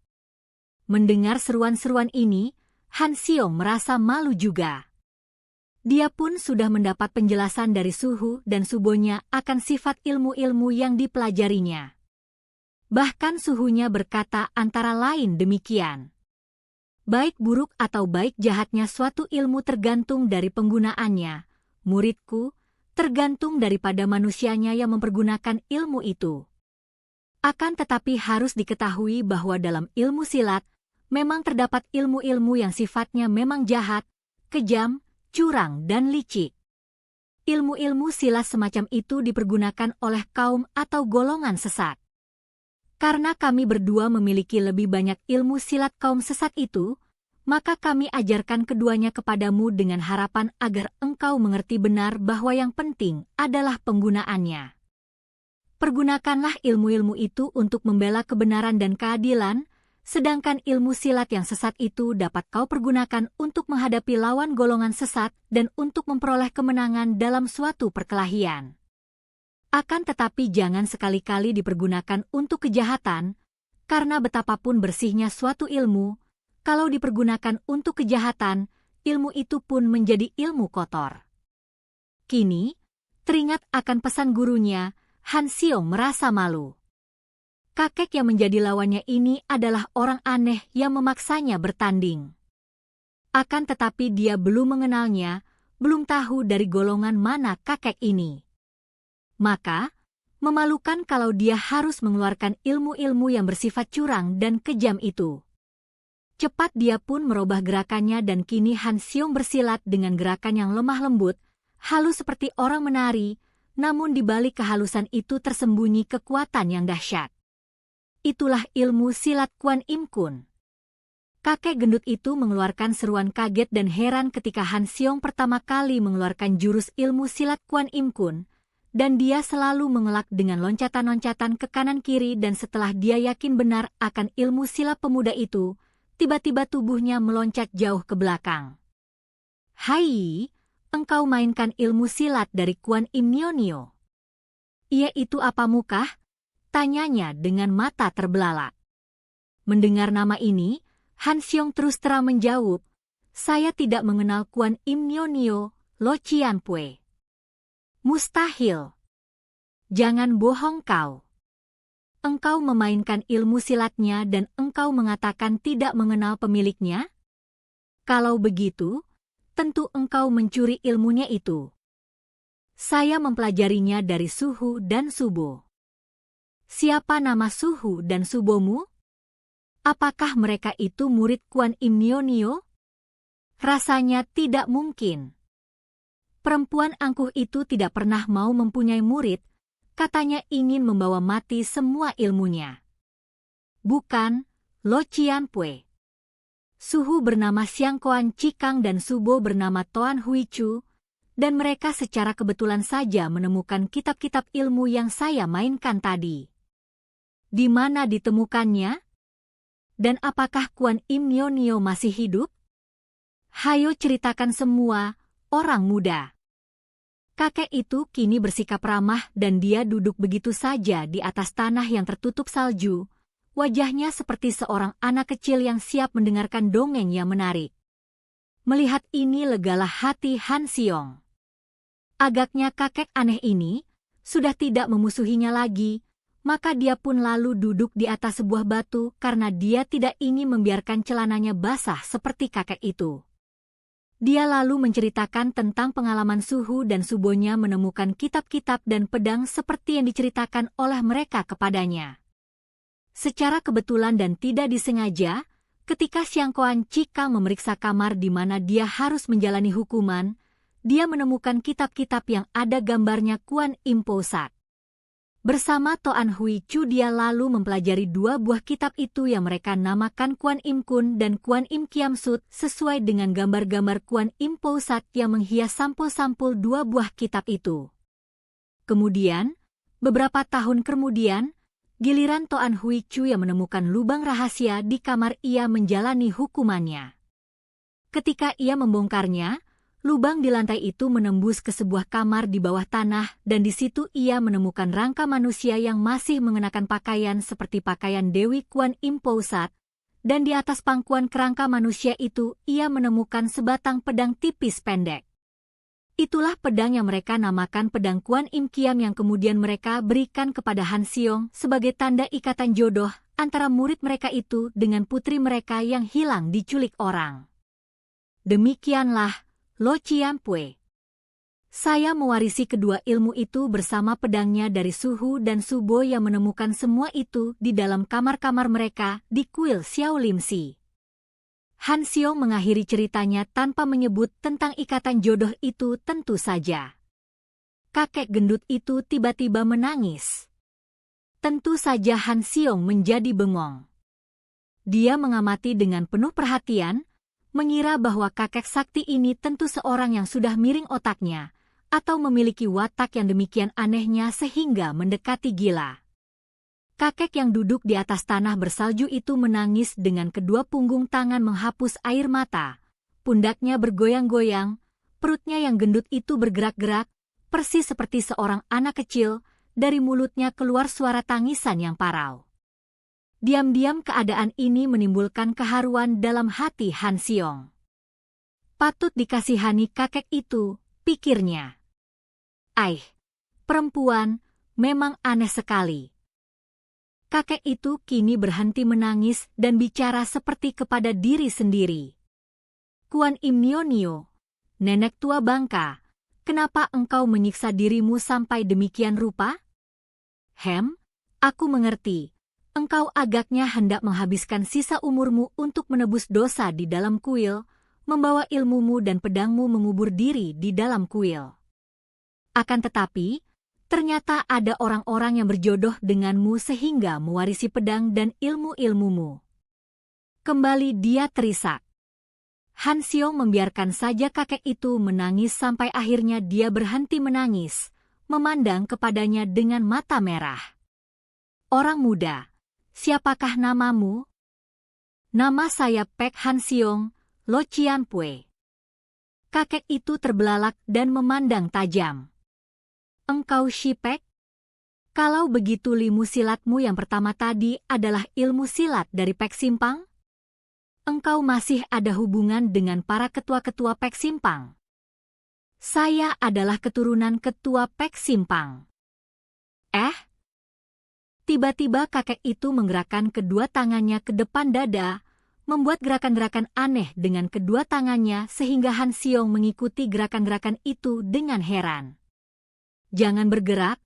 Mendengar seruan-seruan ini, Han Xiong merasa malu juga. Dia pun sudah mendapat penjelasan dari Suhu dan Subonya akan sifat ilmu-ilmu yang dipelajarinya. Bahkan suhunya berkata antara lain demikian. Baik buruk atau baik jahatnya suatu ilmu tergantung dari penggunaannya, muridku, tergantung daripada manusianya yang mempergunakan ilmu itu. Akan tetapi harus diketahui bahwa dalam ilmu silat, memang terdapat ilmu-ilmu yang sifatnya memang jahat, kejam, curang, dan licik. Ilmu-ilmu silat semacam itu dipergunakan oleh kaum atau golongan sesat. Karena kami berdua memiliki lebih banyak ilmu silat kaum sesat itu, maka kami ajarkan keduanya kepadamu dengan harapan agar engkau mengerti benar bahwa yang penting adalah penggunaannya. Pergunakanlah ilmu-ilmu itu untuk membela kebenaran dan keadilan, sedangkan ilmu silat yang sesat itu dapat kau pergunakan untuk menghadapi lawan golongan sesat dan untuk memperoleh kemenangan dalam suatu perkelahian. Akan tetapi jangan sekali-kali dipergunakan untuk kejahatan, karena betapapun bersihnya suatu ilmu, kalau dipergunakan untuk kejahatan, ilmu itu pun menjadi ilmu kotor. Kini, teringat akan pesan gurunya, Han Xiong merasa malu. Kakek yang menjadi lawannya ini adalah orang aneh yang memaksanya bertanding. Akan tetapi dia belum mengenalnya, belum tahu dari golongan mana kakek ini. Maka, memalukan kalau dia harus mengeluarkan ilmu-ilmu yang bersifat curang dan kejam itu. Cepat dia pun merubah gerakannya dan kini Han Xiong bersilat dengan gerakan yang lemah lembut, halus seperti orang menari, namun di balik kehalusan itu tersembunyi kekuatan yang dahsyat. Itulah ilmu silat Kuan Im Kun. Kakek gendut itu mengeluarkan seruan kaget dan heran ketika Han Xiong pertama kali mengeluarkan jurus ilmu silat Kuan Im Kun, dan dia selalu mengelak dengan loncatan-loncatan ke kanan-kiri dan setelah dia yakin benar akan ilmu silat pemuda itu, tiba-tiba tubuhnya meloncat jauh ke belakang. "Hai, engkau mainkan ilmu silat dari Kuan Im Nio. Ia itu apa mukah?" tanyanya dengan mata terbelalak. Mendengar nama ini, Han Xiong terus terang menjawab, "Saya tidak mengenal Kuan Im Nio, Lo Chian Pue." "Mustahil. Jangan bohong kau. Engkau memainkan ilmu silatnya dan engkau mengatakan tidak mengenal pemiliknya? Kalau begitu, tentu engkau mencuri ilmunya itu." "Saya mempelajarinya dari Suhu dan Subo." "Siapa nama Suhu dan Subomu? Apakah mereka itu murid Kuan Im Nio?" "Rasanya tidak mungkin. Perempuan angkuh itu tidak pernah mau mempunyai murid, katanya ingin membawa mati semua ilmunya." "Bukan, Lo Chian Pue. Suhu bernama Xiang Koan Cikang dan Subo bernama Toan Hui Chu, dan mereka secara kebetulan saja menemukan kitab-kitab ilmu yang saya mainkan tadi." "Di mana ditemukannya? Dan apakah Kuan Im Nio masih hidup? Hayo ceritakan semua, orang muda." Kakek itu kini bersikap ramah dan dia duduk begitu saja di atas tanah yang tertutup salju, wajahnya seperti seorang anak kecil yang siap mendengarkan dongeng yang menarik. Melihat ini legalah hati Han Xiong. Agaknya kakek aneh ini sudah tidak memusuhinya lagi, maka dia pun lalu duduk di atas sebuah batu karena dia tidak ingin membiarkan celananya basah seperti kakek itu. Dia lalu menceritakan tentang pengalaman Suhu dan Subonya menemukan kitab-kitab dan pedang seperti yang diceritakan oleh mereka kepadanya. Secara kebetulan dan tidak disengaja, ketika Xiang Koan Cikang memeriksa kamar di mana dia harus menjalani hukuman, dia menemukan kitab-kitab yang ada gambarnya Kuan Im Posat. Bersama Toan Hui Chu dia lalu mempelajari dua buah kitab itu yang mereka namakan Kuan Im Kun dan Kuan Im Kiam Sut sesuai dengan gambar-gambar Kuan Im Posat yang menghias sampul-sampul dua buah kitab itu. Kemudian, beberapa tahun kemudian, giliran Toan Hui Chu yang menemukan lubang rahasia di kamar ia menjalani hukumannya. Ketika ia membongkarnya, lubang di lantai itu menembus ke sebuah kamar di bawah tanah dan di situ ia menemukan rangka manusia yang masih mengenakan pakaian seperti pakaian Dewi Kuan Im Posat, dan di atas pangkuan kerangka manusia itu ia menemukan sebatang pedang tipis pendek. Itulah pedang yang mereka namakan pedang Kuan Im Kiam yang kemudian mereka berikan kepada Han Xiong sebagai tanda ikatan jodoh antara murid mereka itu dengan putri mereka yang hilang diculik orang. Demikianlah, Lo Ciampue. Saya mewarisi kedua ilmu itu bersama pedangnya dari Suhu dan Subo yang menemukan semua itu di dalam kamar-kamar mereka di kuil Xiao Lim Si. Han Xiong mengakhiri ceritanya tanpa menyebut tentang ikatan jodoh itu tentu saja. Kakek gendut itu tiba-tiba menangis. Tentu saja Han Xiong menjadi bengong. Dia mengamati dengan penuh perhatian, mengira bahwa kakek sakti ini tentu seorang yang sudah miring otaknya, atau memiliki watak yang demikian anehnya sehingga mendekati gila. Kakek yang duduk di atas tanah bersalju itu menangis dengan kedua punggung tangan menghapus air mata, pundaknya bergoyang-goyang, perutnya yang gendut itu bergerak-gerak, persis seperti seorang anak kecil, dari mulutnya keluar suara tangisan yang parau. Diam-diam keadaan ini menimbulkan keharuan dalam hati Han Xiong. Patut dikasihani kakek itu, pikirnya. Perempuan, memang aneh sekali. Kakek itu kini berhenti menangis dan bicara seperti kepada diri sendiri. Kuan Im Nio, nenek tua bangka, kenapa engkau menyiksa dirimu sampai demikian rupa? Aku mengerti. Engkau agaknya hendak menghabiskan sisa umurmu untuk menebus dosa di dalam kuil, membawa ilmumu dan pedangmu mengubur diri di dalam kuil. Akan tetapi, ternyata ada orang-orang yang berjodoh denganmu sehingga mewarisi pedang dan ilmu-ilmumu. Kembali dia terisak. Han Xiong membiarkan saja kakek itu menangis sampai akhirnya dia berhenti menangis, memandang kepadanya dengan mata merah. Orang muda, siapakah namamu? Nama saya Pek Han Xiong, Lo Ciampue. Kakek itu terbelalak dan memandang tajam. Engkau Shipek? Kalau begitu ilmu silatmu yang pertama tadi adalah ilmu silat dari Pek Simpang? Engkau masih ada hubungan dengan para ketua-ketua Pek Simpang? Saya adalah keturunan ketua Pek Simpang. Tiba-tiba kakek itu menggerakkan kedua tangannya ke depan dada, membuat gerakan-gerakan aneh dengan kedua tangannya sehingga Han Xiong mengikuti gerakan-gerakan itu dengan heran. Jangan bergerak,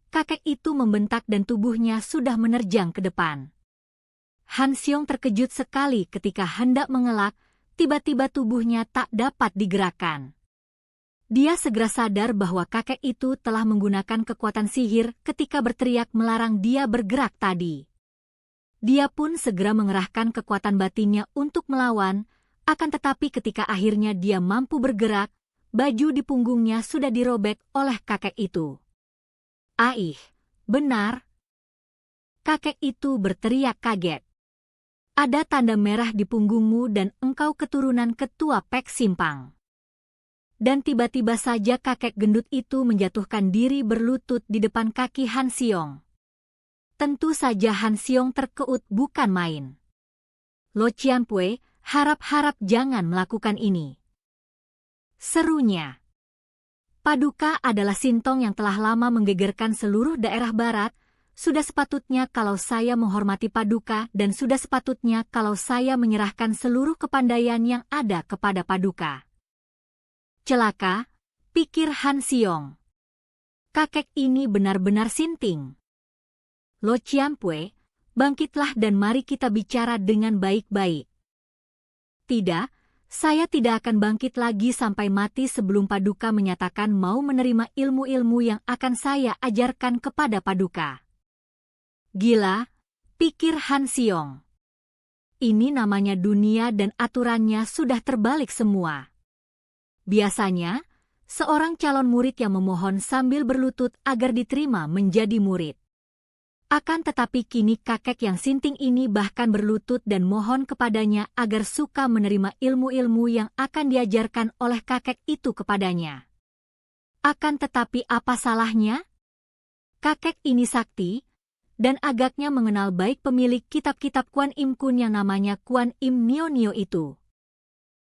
kakek itu membentak dan tubuhnya sudah menerjang ke depan. Han Xiong terkejut sekali ketika hendak mengelak, tiba-tiba tubuhnya tak dapat digerakkan. Dia segera sadar bahwa kakek itu telah menggunakan kekuatan sihir ketika berteriak melarang dia bergerak tadi. Dia pun segera mengerahkan kekuatan batinnya untuk melawan, akan tetapi ketika akhirnya dia mampu bergerak, baju di punggungnya sudah dirobek oleh kakek itu. Benar. Kakek itu berteriak kaget. Ada tanda merah di punggungmu dan engkau keturunan ketua Pek Simpang. Dan tiba-tiba saja kakek gendut itu menjatuhkan diri berlutut di depan kaki Han Xiong. Tentu saja Han Xiong terkeut bukan main. Lo Ciampue, harap-harap jangan melakukan ini. Serunya. Paduka adalah sintong yang telah lama menggegerkan seluruh daerah barat, sudah sepatutnya kalau saya menghormati Paduka dan sudah sepatutnya kalau saya menyerahkan seluruh kepandaian yang ada kepada Paduka. Celaka, pikir Han Xiong. Kakek ini benar-benar sinting. Lo Ciampue, bangkitlah dan mari kita bicara dengan baik-baik. Tidak, saya tidak akan bangkit lagi sampai mati sebelum Paduka menyatakan mau menerima ilmu-ilmu yang akan saya ajarkan kepada Paduka. Gila, pikir Han Xiong. Ini namanya dunia dan aturannya sudah terbalik semua. Biasanya, seorang calon murid yang memohon sambil berlutut agar diterima menjadi murid. Akan tetapi kini kakek yang sinting ini bahkan berlutut dan mohon kepadanya agar suka menerima ilmu-ilmu yang akan diajarkan oleh kakek itu kepadanya. Akan tetapi apa salahnya? Kakek ini sakti, dan agaknya mengenal baik pemilik kitab-kitab Kuan Im Kun yang namanya Kuan Im Nio itu.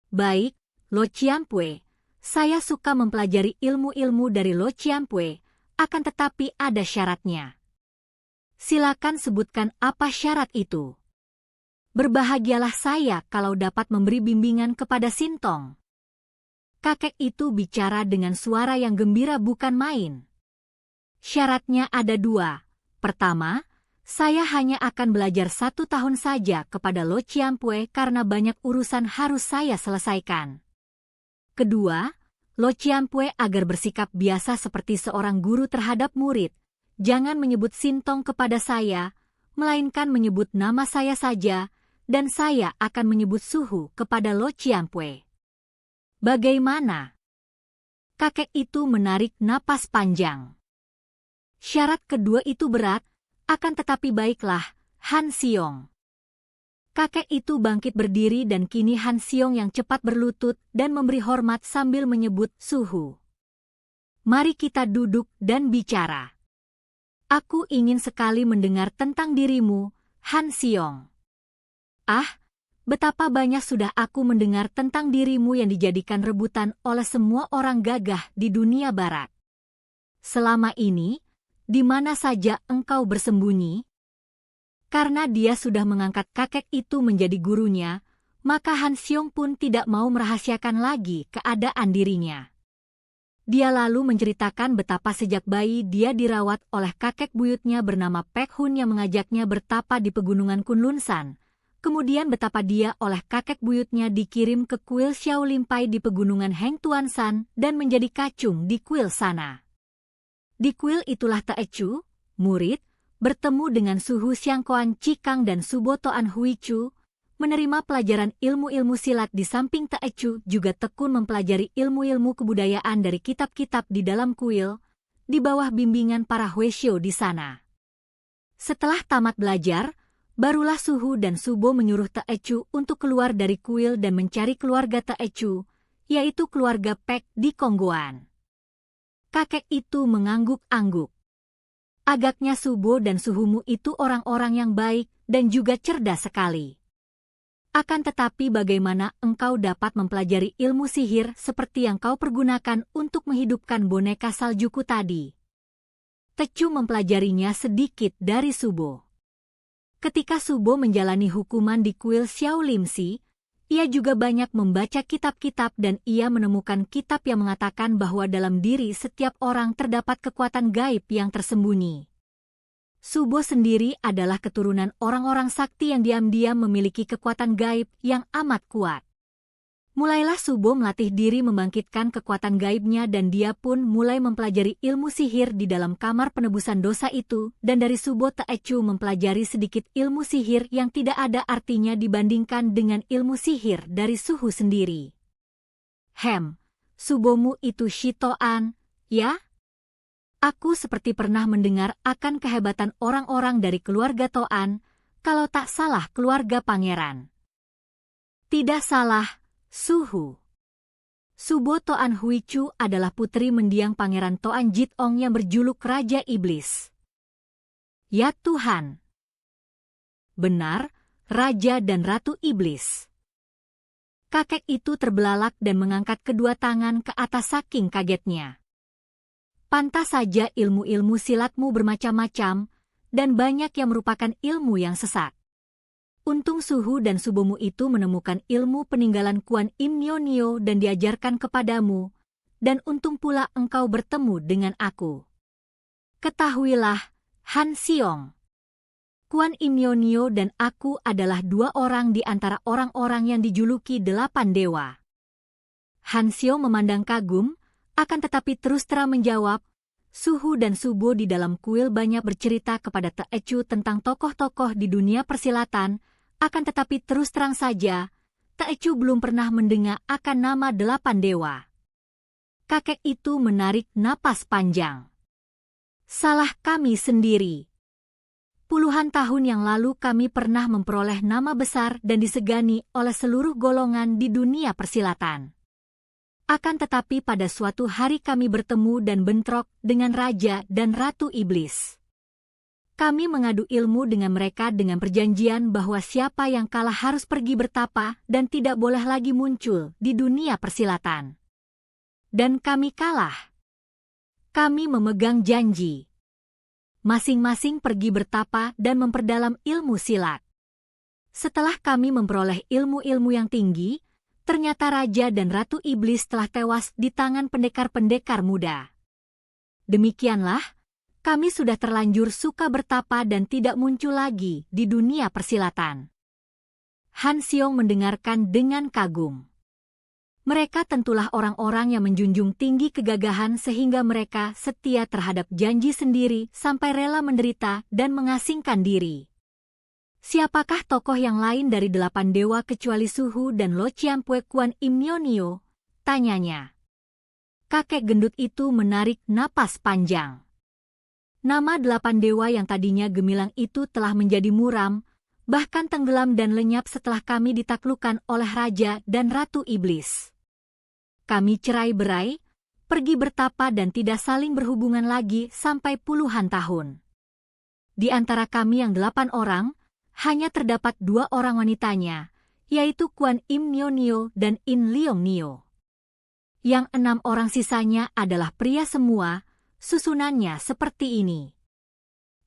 Baik, Lo Ciampue, Saya suka mempelajari ilmu-ilmu dari Lo Ciampue, akan tetapi ada syaratnya. Silakan sebutkan apa syarat itu. Berbahagialah saya kalau dapat memberi bimbingan kepada Sintong. Kakek itu bicara dengan suara yang gembira bukan main. Syaratnya ada 2. Pertama, saya hanya akan belajar 1 tahun saja kepada Lo Ciampue karena banyak urusan harus saya selesaikan. Kedua, Lo Ciampue agar bersikap biasa seperti seorang guru terhadap murid. Jangan menyebut Sintong kepada saya, melainkan menyebut nama saya saja, dan saya akan menyebut suhu kepada Lo Ciampue. Bagaimana? Kakek itu menarik napas panjang. Syarat kedua itu berat, akan tetapi baiklah, Han Xiong. Kakek itu bangkit berdiri dan kini Han Xiong yang cepat berlutut dan memberi hormat sambil menyebut suhu. Mari kita duduk dan bicara. Aku ingin sekali mendengar tentang dirimu, Han Xiong. Ah, betapa banyak sudah aku mendengar tentang dirimu yang dijadikan rebutan oleh semua orang gagah di dunia barat. Selama ini, di mana saja engkau bersembunyi? Karena dia sudah mengangkat kakek itu menjadi gurunya, maka Han Xiong pun tidak mau merahasiakan lagi keadaan dirinya. Dia lalu menceritakan betapa sejak bayi dia dirawat oleh kakek buyutnya bernama Pek Hun yang mengajaknya bertapa di pegunungan Kunlun San. Kemudian betapa dia oleh kakek buyutnya dikirim ke kuil Xiao Limpai di pegunungan Heng Tuan San dan menjadi kacung di kuil sana. Di kuil itulah Teechu, murid, bertemu dengan suhu Xiangkoan Cikang dan Subo Toan Huichu, menerima pelajaran ilmu-ilmu silat di samping Teechu juga tekun mempelajari ilmu-ilmu kebudayaan dari kitab-kitab di dalam kuil, di bawah bimbingan para Hueshio di sana. Setelah tamat belajar, barulah Suhu dan Subo menyuruh Teechu untuk keluar dari kuil dan mencari keluarga Teechu, yaitu keluarga Pek di Kongguan. Kakek itu mengangguk-angguk. Agaknya Subo dan Suhumu itu orang-orang yang baik dan juga cerdas sekali. Akan tetapi bagaimana engkau dapat mempelajari ilmu sihir seperti yang kau pergunakan untuk menghidupkan boneka saljuku tadi? Teechu mempelajarinya sedikit dari Subo. Ketika Subo menjalani hukuman di kuil Xiao Limsi, ia juga banyak membaca kitab-kitab dan ia menemukan kitab yang mengatakan bahwa dalam diri setiap orang terdapat kekuatan gaib yang tersembunyi. Subo sendiri adalah keturunan orang-orang sakti yang diam-diam memiliki kekuatan gaib yang amat kuat. Mulailah Subo melatih diri membangkitkan kekuatan gaibnya dan dia pun mulai mempelajari ilmu sihir di dalam kamar penebusan dosa itu dan dari Subo Teechu mempelajari sedikit ilmu sihir yang tidak ada artinya dibandingkan dengan ilmu sihir dari Suhu sendiri. Subomu itu Shitoan, ya? Aku seperti pernah mendengar akan kehebatan orang-orang dari keluarga Toan, kalau tak salah keluarga pangeran. Tidak salah, Suhu. Subo Toan Huichu adalah putri mendiang pangeran Toan Jitong yang berjuluk Raja Iblis. Ya Tuhan. Benar, Raja dan Ratu Iblis. Kakek itu terbelalak dan mengangkat kedua tangan ke atas saking kagetnya. Pantas saja ilmu-ilmu silatmu bermacam-macam, dan banyak yang merupakan ilmu yang sesat. Untung Suhu dan Subomu itu menemukan ilmu peninggalan Kuan Im Nio Nio dan diajarkan kepadamu, dan untung pula engkau bertemu dengan aku. Ketahuilah, Han Xiong. Kuan Im Nio Nio dan aku adalah 2 orang di antara orang-orang yang dijuluki 8 dewa. Han Xiong memandang kagum, akan tetapi terus terang menjawab, Suhu dan Subo di dalam kuil banyak bercerita kepada Teechu tentang tokoh-tokoh di dunia persilatan, akan tetapi terus terang saja, Teechu belum pernah mendengar akan nama 8 dewa. Kakek itu menarik napas panjang. Salah kami sendiri. Puluhan tahun yang lalu kami pernah memperoleh nama besar dan disegani oleh seluruh golongan di dunia persilatan. Akan tetapi pada suatu hari kami bertemu dan bentrok dengan Raja dan Ratu Iblis. Kami mengadu ilmu dengan mereka dengan perjanjian bahwa siapa yang kalah harus pergi bertapa dan tidak boleh lagi muncul di dunia persilatan. Dan kami kalah. Kami memegang janji. Masing-masing pergi bertapa dan memperdalam ilmu silat. Setelah kami memperoleh ilmu-ilmu yang tinggi, ternyata Raja dan Ratu Iblis telah tewas di tangan pendekar-pendekar muda. Demikianlah, kami sudah terlanjur suka bertapa dan tidak muncul lagi di dunia persilatan. Han Xiong mendengarkan dengan kagum. Mereka tentulah orang-orang yang menjunjung tinggi kegagahan sehingga mereka setia terhadap janji sendiri sampai rela menderita dan mengasingkan diri. Siapakah tokoh yang lain dari 8 dewa kecuali Suhu dan Lo Ciampue Kuan Im Nio Nio? Tanyanya. Kakek gendut itu menarik napas panjang. Nama 8 dewa yang tadinya gemilang itu telah menjadi muram, bahkan tenggelam dan lenyap setelah kami ditaklukkan oleh Raja dan Ratu Iblis. Kami cerai-berai, pergi bertapa dan tidak saling berhubungan lagi sampai puluhan tahun. Di antara kami yang 8 orang, hanya terdapat 2 orang wanitanya, yaitu Kuan Im Nio Nio dan In Leong Nio. Yang 6 orang sisanya adalah pria semua, susunannya seperti ini.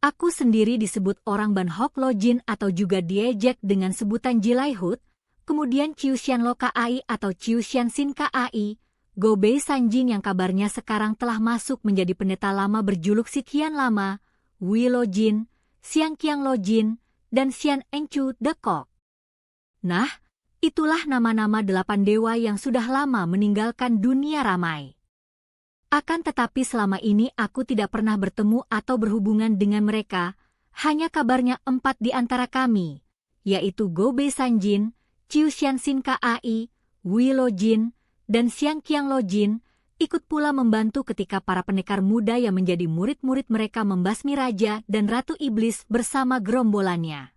Aku sendiri disebut orang Ban Hok Lo Jin atau juga diejek dengan sebutan Jilai Hut, kemudian Chiu Xian Lo Kai atau Chiu Xian Sin Kai, Go Bei Sanjin yang kabarnya sekarang telah masuk menjadi pendeta lama berjuluk Si Qian Lama, Wei Lo Jin, Xiang Qiang Lo Jin, dan Xian Engchu De Kok. Nah, itulah nama-nama 8 dewa yang sudah lama meninggalkan dunia ramai. Akan tetapi selama ini aku tidak pernah bertemu atau berhubungan dengan mereka, hanya kabarnya 4 di antara kami, yaitu Go Bei Sanjin, Chiu Xian Sin Kai, Wei Lo Jin, dan Xiang Qiang Lo Jin, ikut pula membantu ketika para pendekar muda yang menjadi murid-murid mereka membasmi Raja dan Ratu Iblis bersama gerombolannya.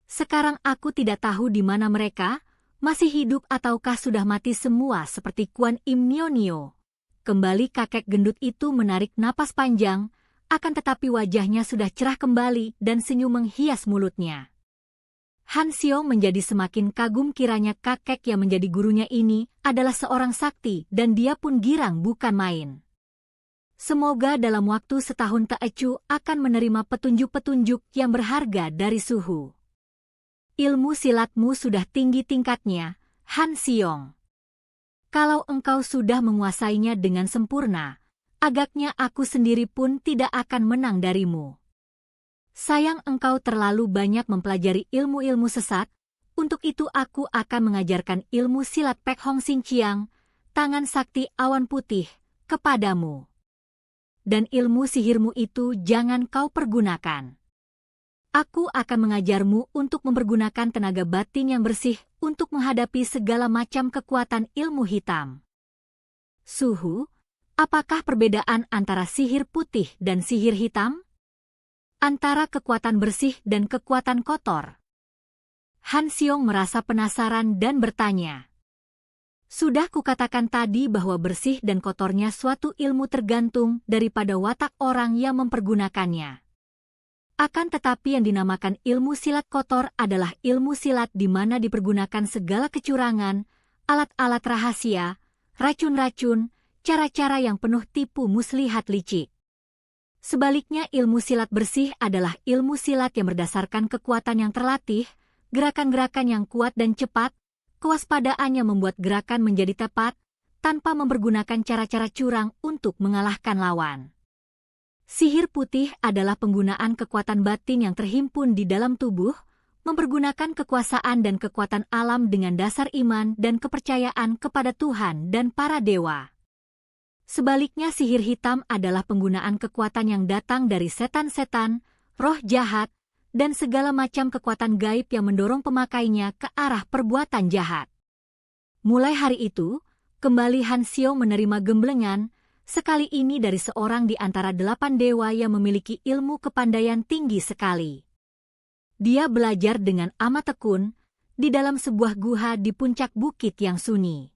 Sekarang aku tidak tahu di mana mereka, masih hidup ataukah sudah mati semua seperti Kuan Im Nio Nio. Kembali kakek gendut itu menarik napas panjang, akan tetapi wajahnya sudah cerah kembali dan senyum menghias mulutnya. Han Xiong menjadi semakin kagum kiranya kakek yang menjadi gurunya ini adalah seorang sakti dan dia pun girang bukan main. Semoga dalam waktu setahun Teochew akan menerima petunjuk-petunjuk yang berharga dari Suhu. Ilmu silatmu sudah tinggi tingkatnya, Han Xiong. Kalau engkau sudah menguasainya dengan sempurna, agaknya aku sendiri pun tidak akan menang darimu. Sayang engkau terlalu banyak mempelajari ilmu-ilmu sesat, untuk itu aku akan mengajarkan ilmu silat Pek Hong Sin Chiang, tangan sakti awan putih, kepadamu. Dan ilmu sihirmu itu jangan kau pergunakan. Aku akan mengajarmu untuk mempergunakan tenaga batin yang bersih untuk menghadapi segala macam kekuatan ilmu hitam. Suhu, apakah perbedaan antara sihir putih dan sihir hitam? Antara kekuatan bersih dan kekuatan kotor? Han Xiong merasa penasaran dan bertanya. Sudah kukatakan tadi bahwa bersih dan kotornya suatu ilmu tergantung daripada watak orang yang mempergunakannya. Akan tetapi yang dinamakan ilmu silat kotor adalah ilmu silat di mana dipergunakan segala kecurangan, alat-alat rahasia, racun-racun, cara-cara yang penuh tipu muslihat licik. Sebaliknya ilmu silat bersih adalah ilmu silat yang berdasarkan kekuatan yang terlatih, gerakan-gerakan yang kuat dan cepat, kewaspadaan yang membuat gerakan menjadi tepat, tanpa mempergunakan cara-cara curang untuk mengalahkan lawan. Sihir putih adalah penggunaan kekuatan batin yang terhimpun di dalam tubuh, mempergunakan kekuasaan dan kekuatan alam dengan dasar iman dan kepercayaan kepada Tuhan dan para dewa. Sebaliknya sihir hitam adalah penggunaan kekuatan yang datang dari setan-setan, roh jahat, dan segala macam kekuatan gaib yang mendorong pemakainya ke arah perbuatan jahat. Mulai hari itu, kembali Han Xiong menerima gemblengan, sekali ini dari seorang di antara 8 dewa yang memiliki ilmu kepandaian tinggi sekali. Dia belajar dengan amat tekun, di dalam sebuah guha di puncak bukit yang sunyi.